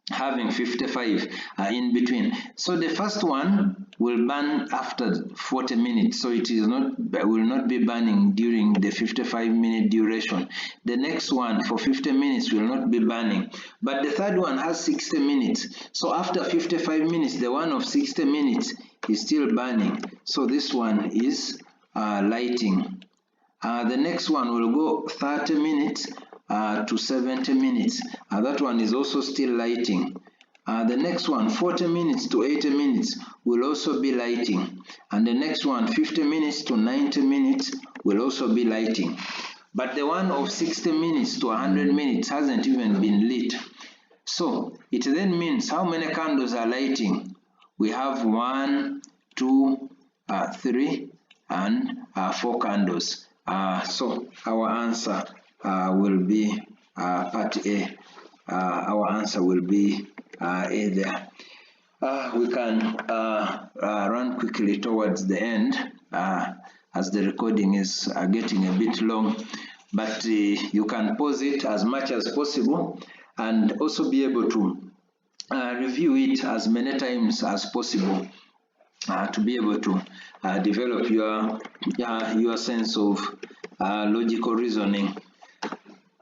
having 55 in between. So the first one will burn after 40 minutes, so it will not be burning during the 55-minute duration. The next one for 50 minutes will not be burning, but the third one has 60 minutes. So after 55 minutes, the one of 60 minutes is still burning. So this one is lighting. The next one will go 30 minutes to 70 minutes. That one is also still lighting. The next one, 40 minutes to 80 minutes, will also be lighting. And the next one, 50 minutes to 90 minutes, will also be lighting. But the one of 60 minutes to 100 minutes hasn't even been lit. So it then means how many candles are lighting? We have 1, 2, 3, and 4 candles. So our answer will be part A. Our answer will be A there. We can run quickly towards the end as the recording is getting a bit long, but you can pause it as much as possible and also be able to review it as many times as possible to be able to develop your sense of logical reasoning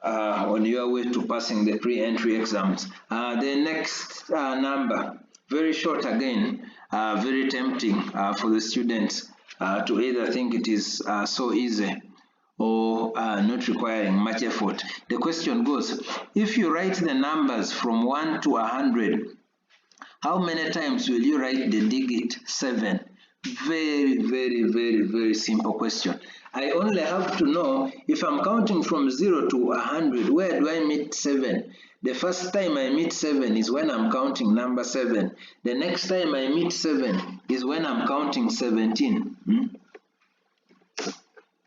on your way to passing the pre-entry exams. The next number, very short again, very tempting for the students to either think it is so easy or not requiring much effort. The question goes, if you write the numbers from 1 to 100, how many times will you write the digit 7? Very, very, very, very simple question. I only have to know if I'm counting from 0 to 100, where do I meet 7? The first time I meet 7 is when I'm counting number 7. The next time I meet 7 is when I'm counting 17.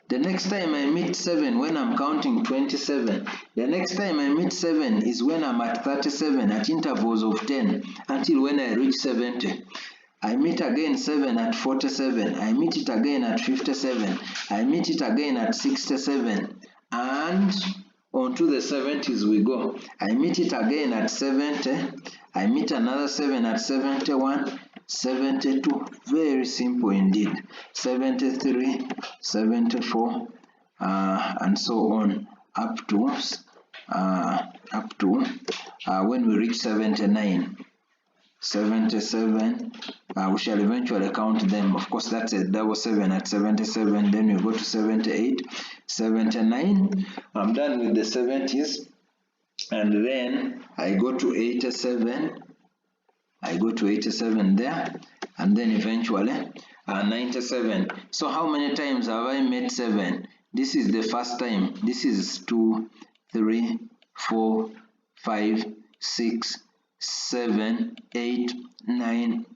The next time I meet 7 when I'm counting 27. The next time I meet 7 is when I'm at 37 at intervals of 10 until when I reach 70. I meet again 7 at 47. I meet it again at 57. I meet it again at 67. And on to the 70s we go. I meet it again at 70. I meet another 7 at 71. 72, very simple indeed. 73, 74, and so on up to when we reach 79. 77, we shall eventually count them. Of course, that's a double 7 at 77. Then we go to 78, 79. I'm done with the 70s, and then I go to 87. I go to 87 there, and then eventually 97. So how many times have I made 7? This is the first time. This is 2, 3, 4, 5, 6, 7, 8, 9,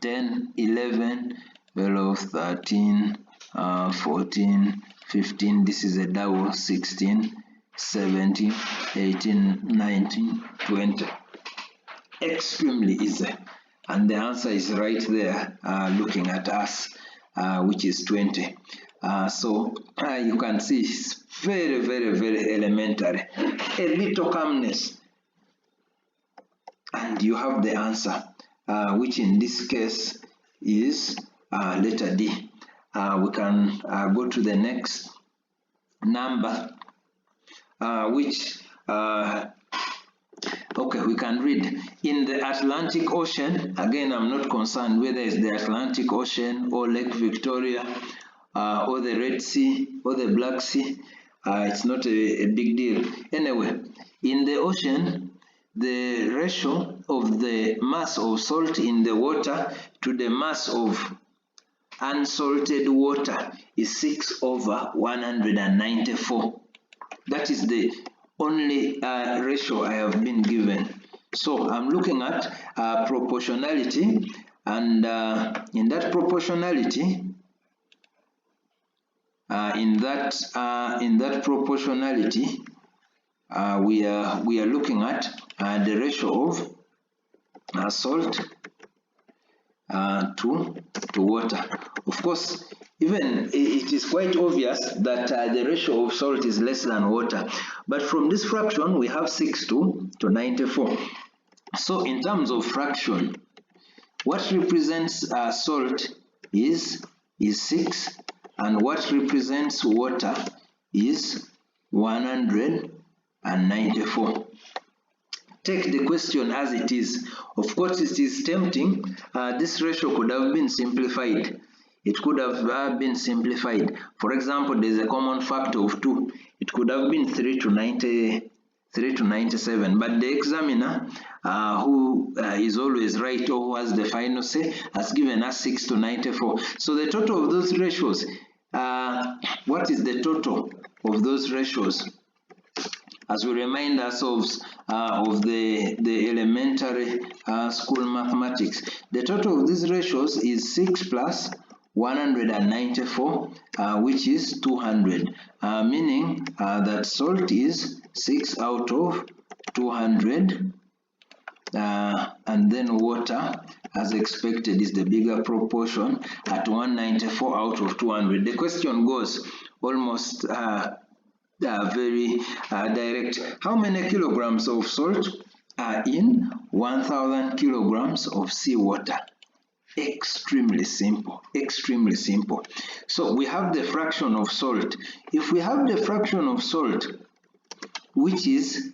10, 11, 12, 13, 14, 15. This is a double. 16, 17, 18, 19, 20. Extremely easy, and the answer is right there looking at us, which is 20. So you can see it's very, very, very elementary. A little calmness and you have the answer, which in this case is letter D. We can go to the next number, which okay, we can read. In the Atlantic Ocean, again, I'm not concerned whether it's the Atlantic Ocean or Lake Victoria or the Red Sea or the Black Sea. It's not a big deal. Anyway, in the ocean, the ratio of the mass of salt in the water to the mass of unsalted water is 6/194. That is the only ratio I have been given. So I'm looking at proportionality, and in that proportionality, we are looking at the ratio of salt to water. Of course, even it is quite obvious that the ratio of salt is less than water, but from this fraction we have 6 to 94. So in terms of fraction, what represents salt is 6, and what represents water is 194. Take the question as it is. Of course, it is tempting. This ratio could have been simplified. It could have been simplified. For example, there's a common factor of 2. It could have been 3 to 97. But the examiner, who is always right or who has the final say, has given us 6 to 94. So the total of those ratios, what is the total of those ratios? As we remind ourselves of the elementary school mathematics, the total of these ratios is 6 plus 194, which is 200, meaning that salt is 6 out of 200, and then water, as expected, is the bigger proportion at 194 out of 200. The question goes almost very direct. How many kilograms of salt are in 1,000 kilograms of seawater? Extremely simple, extremely simple. So we have the fraction of salt. If we have the fraction of salt, which is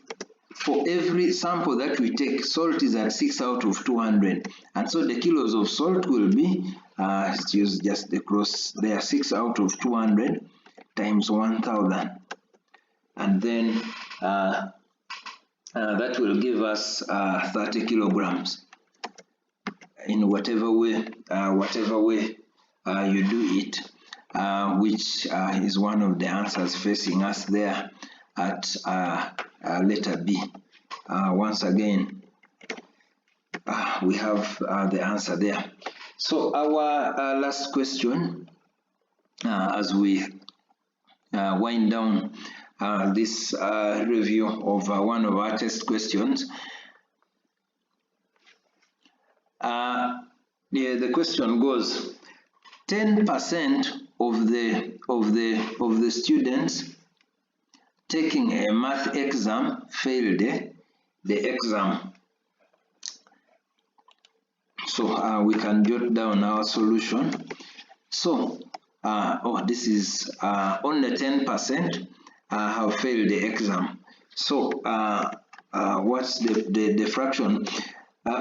for every sample that we take, salt is at 6 out of 200. And so the kilos of salt will be, let's use just the cross there, 6 out of 200 times 1,000. And then that will give us 30 kilograms in whatever way you do it, which is one of the answers facing us there at letter B. Once again, we have the answer there. So our last question, as we wind down this review of one of our test questions. The question goes: 10% of the students taking a math exam failed the exam. So we can jot down our solution. So this is only 10% have failed the exam. So what's the fraction?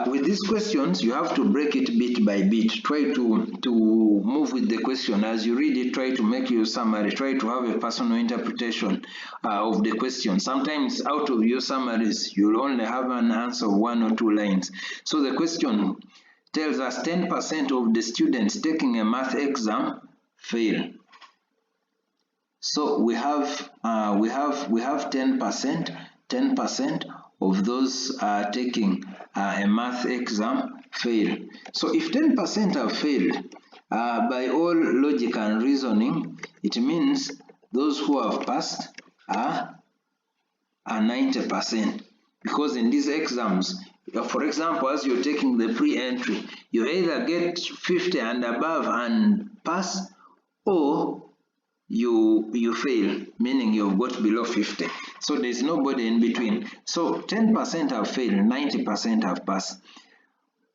With these questions, you have to break it bit by bit. Try to move with the question. As you read it, try to make your summary. Try to have a personal interpretation of the question. Sometimes out of your summaries, you'll only have an answer of 1 or 2 lines. So the question tells us 10% of the students taking a math exam fail. So we have 10% of those taking a math exam fail. So if 10% have failed, by all logic and reasoning, it means those who have passed are 90%. Because in these exams, for example, as you're taking the pre-entry, you either get 50 and above and pass, or you fail, meaning you've got below 50. So there's nobody in between. So 10% have failed, 90% have passed.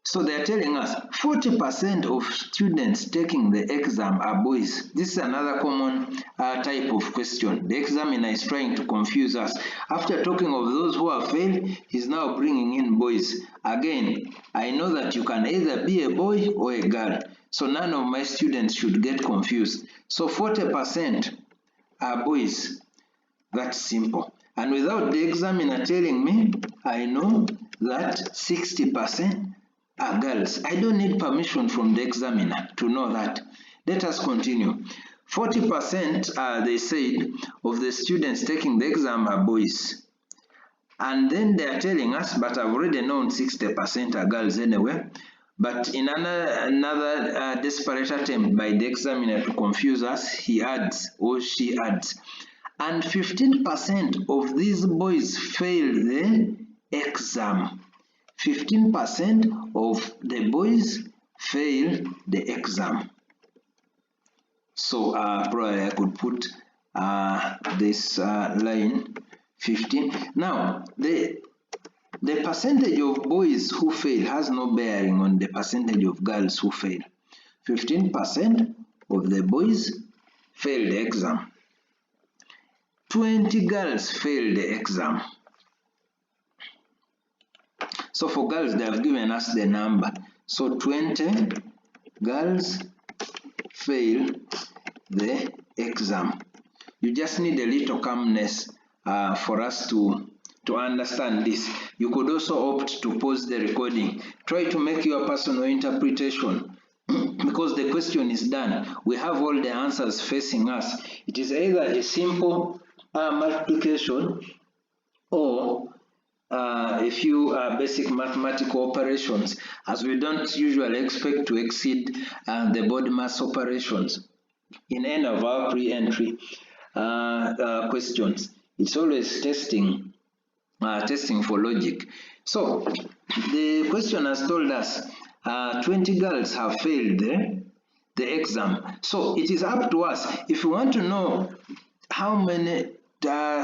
So they're telling us 40% of students taking the exam are boys. This is another common type of question. The examiner is trying to confuse us. After talking of those who have failed, he's now bringing in boys. Again, I know that you can either be a boy or a girl. So none of my students should get confused. So 40% are boys. That's simple. And without the examiner telling me, I know that 60% are girls. I don't need permission from the examiner to know that. Let us continue. 40%, they said, of the students taking the exam are boys. And then they are telling us, but I've already known 60% are girls anyway. But in another desperate attempt by the examiner to confuse us, he adds, or she adds, and 15% of these boys fail the exam. 15% of the boys fail the exam. So probably I could put this line 15. Now, the the percentage of boys who fail has no bearing on the percentage of girls who fail. 15% of the boys failed the exam. 20 girls failed the exam. So for girls, they have given us the number. So 20 girls fail the exam. You just need a little calmness for us to understand this. You could also opt to pause the recording. Try to make your personal interpretation because the question is done. We have all the answers facing us. It is either a simple multiplication or a few basic mathematical operations, as we don't usually expect to exceed the body mass operations in any of our pre-entry questions. It's always testing for logic. So the question has told us 20 girls have failed the exam. So it is up to us. If we want to know how many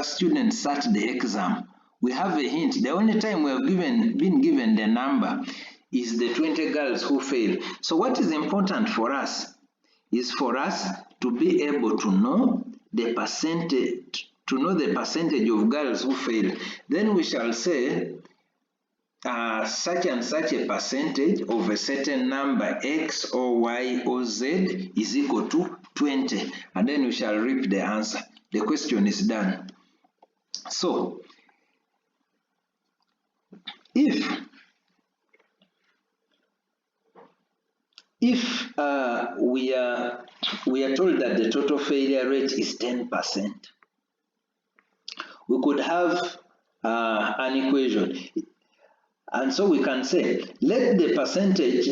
students sat the exam, we have a hint. The only time we have been given the number is the 20 girls who failed. So what is important for us is for us to be able to know the percentage, of girls who fail. Then we shall say such and such a percentage of a certain number X or Y or Z is equal to 20, and then we shall reap the answer. The question is done. So if we are told that the total failure rate is 10%, we could have an equation, and so we can say let the percentage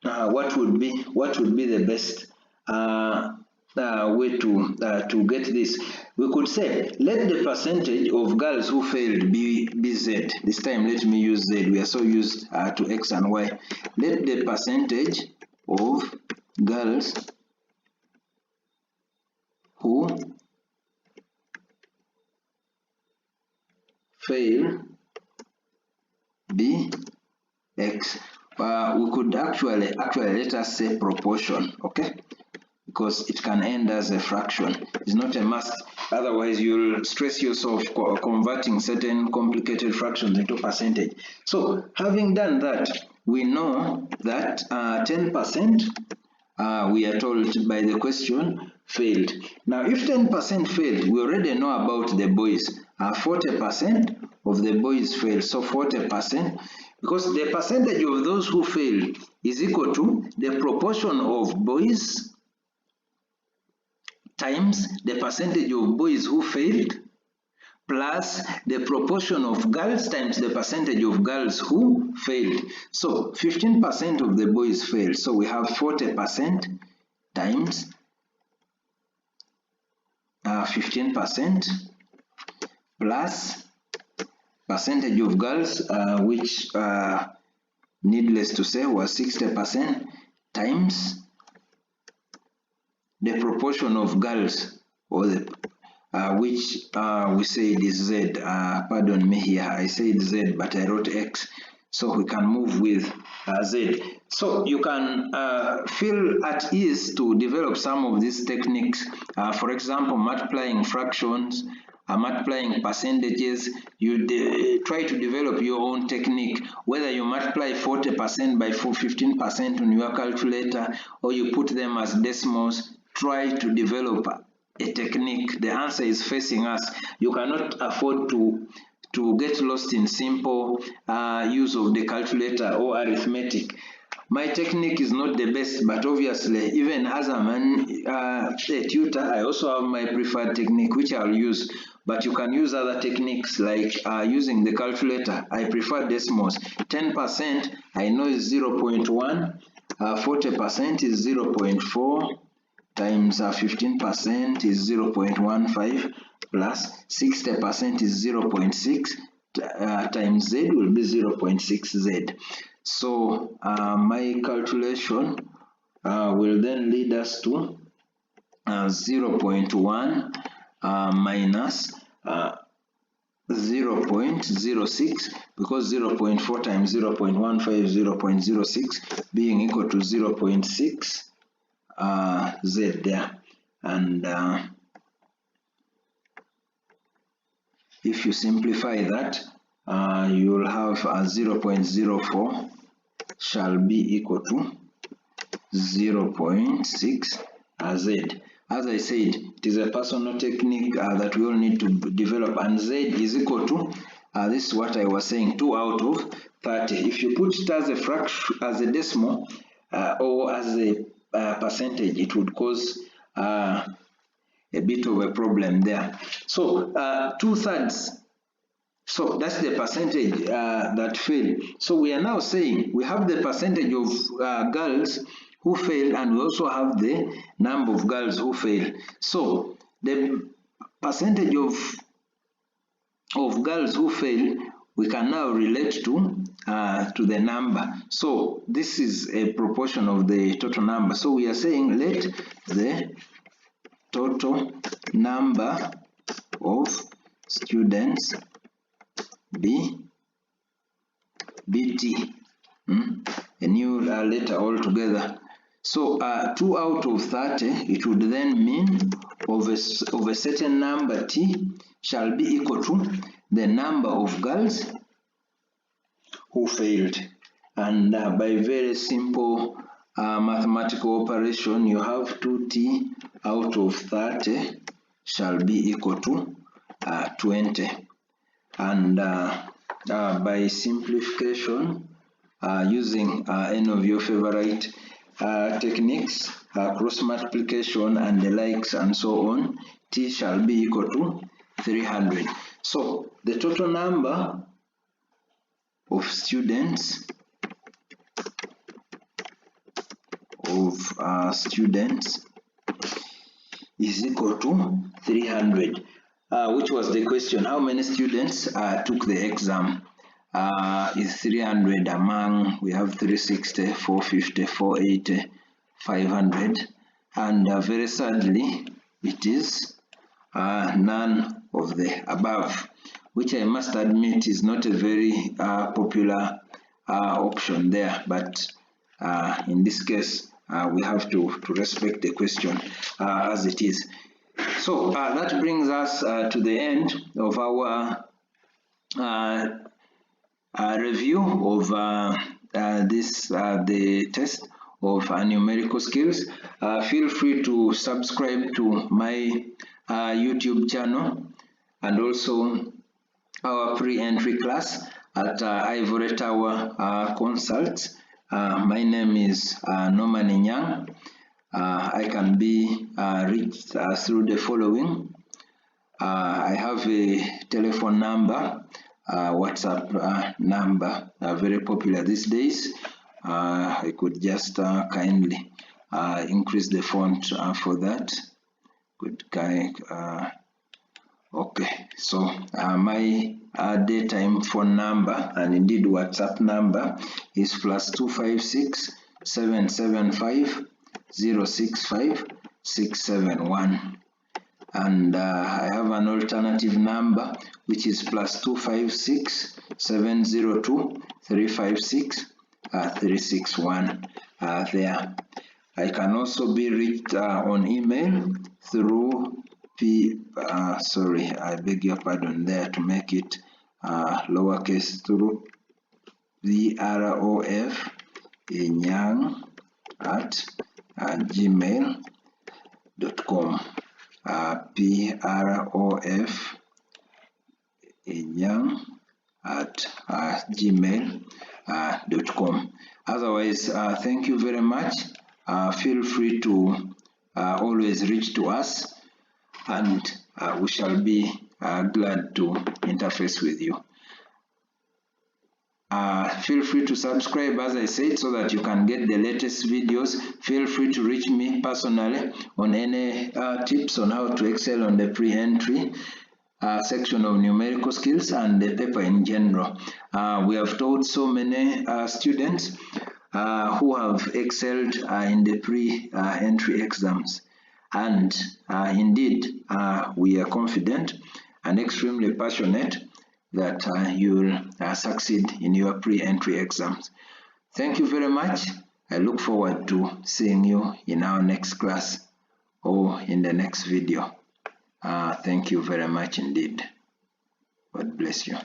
what would be the best way to get this. We could say let the percentage of girls who failed be Z. This time let me use Z. We are so used to X and Y. Let the percentage of girls who fail be X. We could actually let us say proportion, okay? Because it can end as a fraction. It's not a must. Otherwise, you'll stress yourself converting certain complicated fractions into percentage. So, having done that, we know that 10%, we are told by the question, failed. Now, if 10% failed, we already know about the boys. 40% of the boys failed. So, 40%, because the percentage of those who failed is equal to the proportion of boys times the percentage of boys who failed plus the proportion of girls times the percentage of girls who failed. So 15% of the boys failed. So we have 40% times 15% plus percentage of girls, which needless to say was 60%, times the proportion of girls, or the which we said is Z. Pardon me here, I said Z, but I wrote X, so we can move with Z. So you can feel at ease to develop some of these techniques. For example, multiplying fractions, multiplying percentages. You try to develop your own technique, whether you multiply 40% by 15% on your calculator, or you put them as decimals. Try to develop a technique. The answer is facing us. You cannot afford to get lost in simple use of the calculator or arithmetic. My technique is not the best, but obviously, even as I'm a tutor, I also have my preferred technique, which I'll use. But you can use other techniques like using the calculator. I prefer decimals. 10% I know is 0.1, 40% is 0.4, times 15% is 0.15, plus 60% is 0.6, times Z will be 0.6Z. So my calculation will then lead us to 0.1 minus 0.06, because 0.4 times 0.15, 0.06 being equal to 0.6 z there. And if you simplify that, you will have 0.04 shall be equal to 0.6 z. As I said, it is a personal technique that we all need to develop, and z is equal to, this is what I was saying, 2 out of 30. If you put it as a fraction, as a decimal, or as a percentage, it would cause a bit of a problem there. So 2/3. So that's the percentage that fail. So we are now saying we have the percentage of girls who fail, and we also have the number of girls who fail. So the percentage of girls who fail, we can now relate to the number. So this is a proportion of the total number. So we are saying let the total number of students be BT, a new letter altogether. So 2 out of 30, it would then mean of a certain number T shall be equal to the number of girls who failed. And by very simple mathematical operation, you have 2T out of 30 shall be equal to 20. And by simplification, using any of your favorite techniques, cross multiplication and the likes and so on, T shall be equal to 300. So the total number of students is equal to 300. Which was the question, how many students took the exam? Is 300 among, we have 360, 450, 480, 500, and very sadly, it is none of the above, which I must admit is not a very popular option there, but in this case, we have to respect the question as it is. So that brings us to the end of our review of the test of numerical skills. Feel free to subscribe to my YouTube channel and also our pre-entry class at Ivory Tower Consult. My name is Norman Inyang. I can be reached through the following. I have a telephone number, WhatsApp number, very popular these days. I could just kindly increase the font for that. Good guy. Okay, so my daytime phone number and indeed WhatsApp number is +256 775 065 671, and I have an alternative number which is +256 702 356 361 there. I can also be reached on email through sorry, I beg your pardon there to make it lowercase, through prof.inyang@gmail.com. prof.inyang@gmail.com. Otherwise, thank you very much. Feel free to always reach to us, and we shall be glad to interface with you. Feel free to subscribe, as I said, so that you can get the latest videos. Feel free to reach me personally on any tips on how to excel on the pre-entry section of numerical skills and the paper in general. We have taught so many students who have excelled in the pre-entry exams, and indeed we are confident and extremely passionate that you'll succeed in your pre-entry exams. Thank you very much. I look forward to seeing you in our next class or in the next video. Thank you very much indeed. God bless you.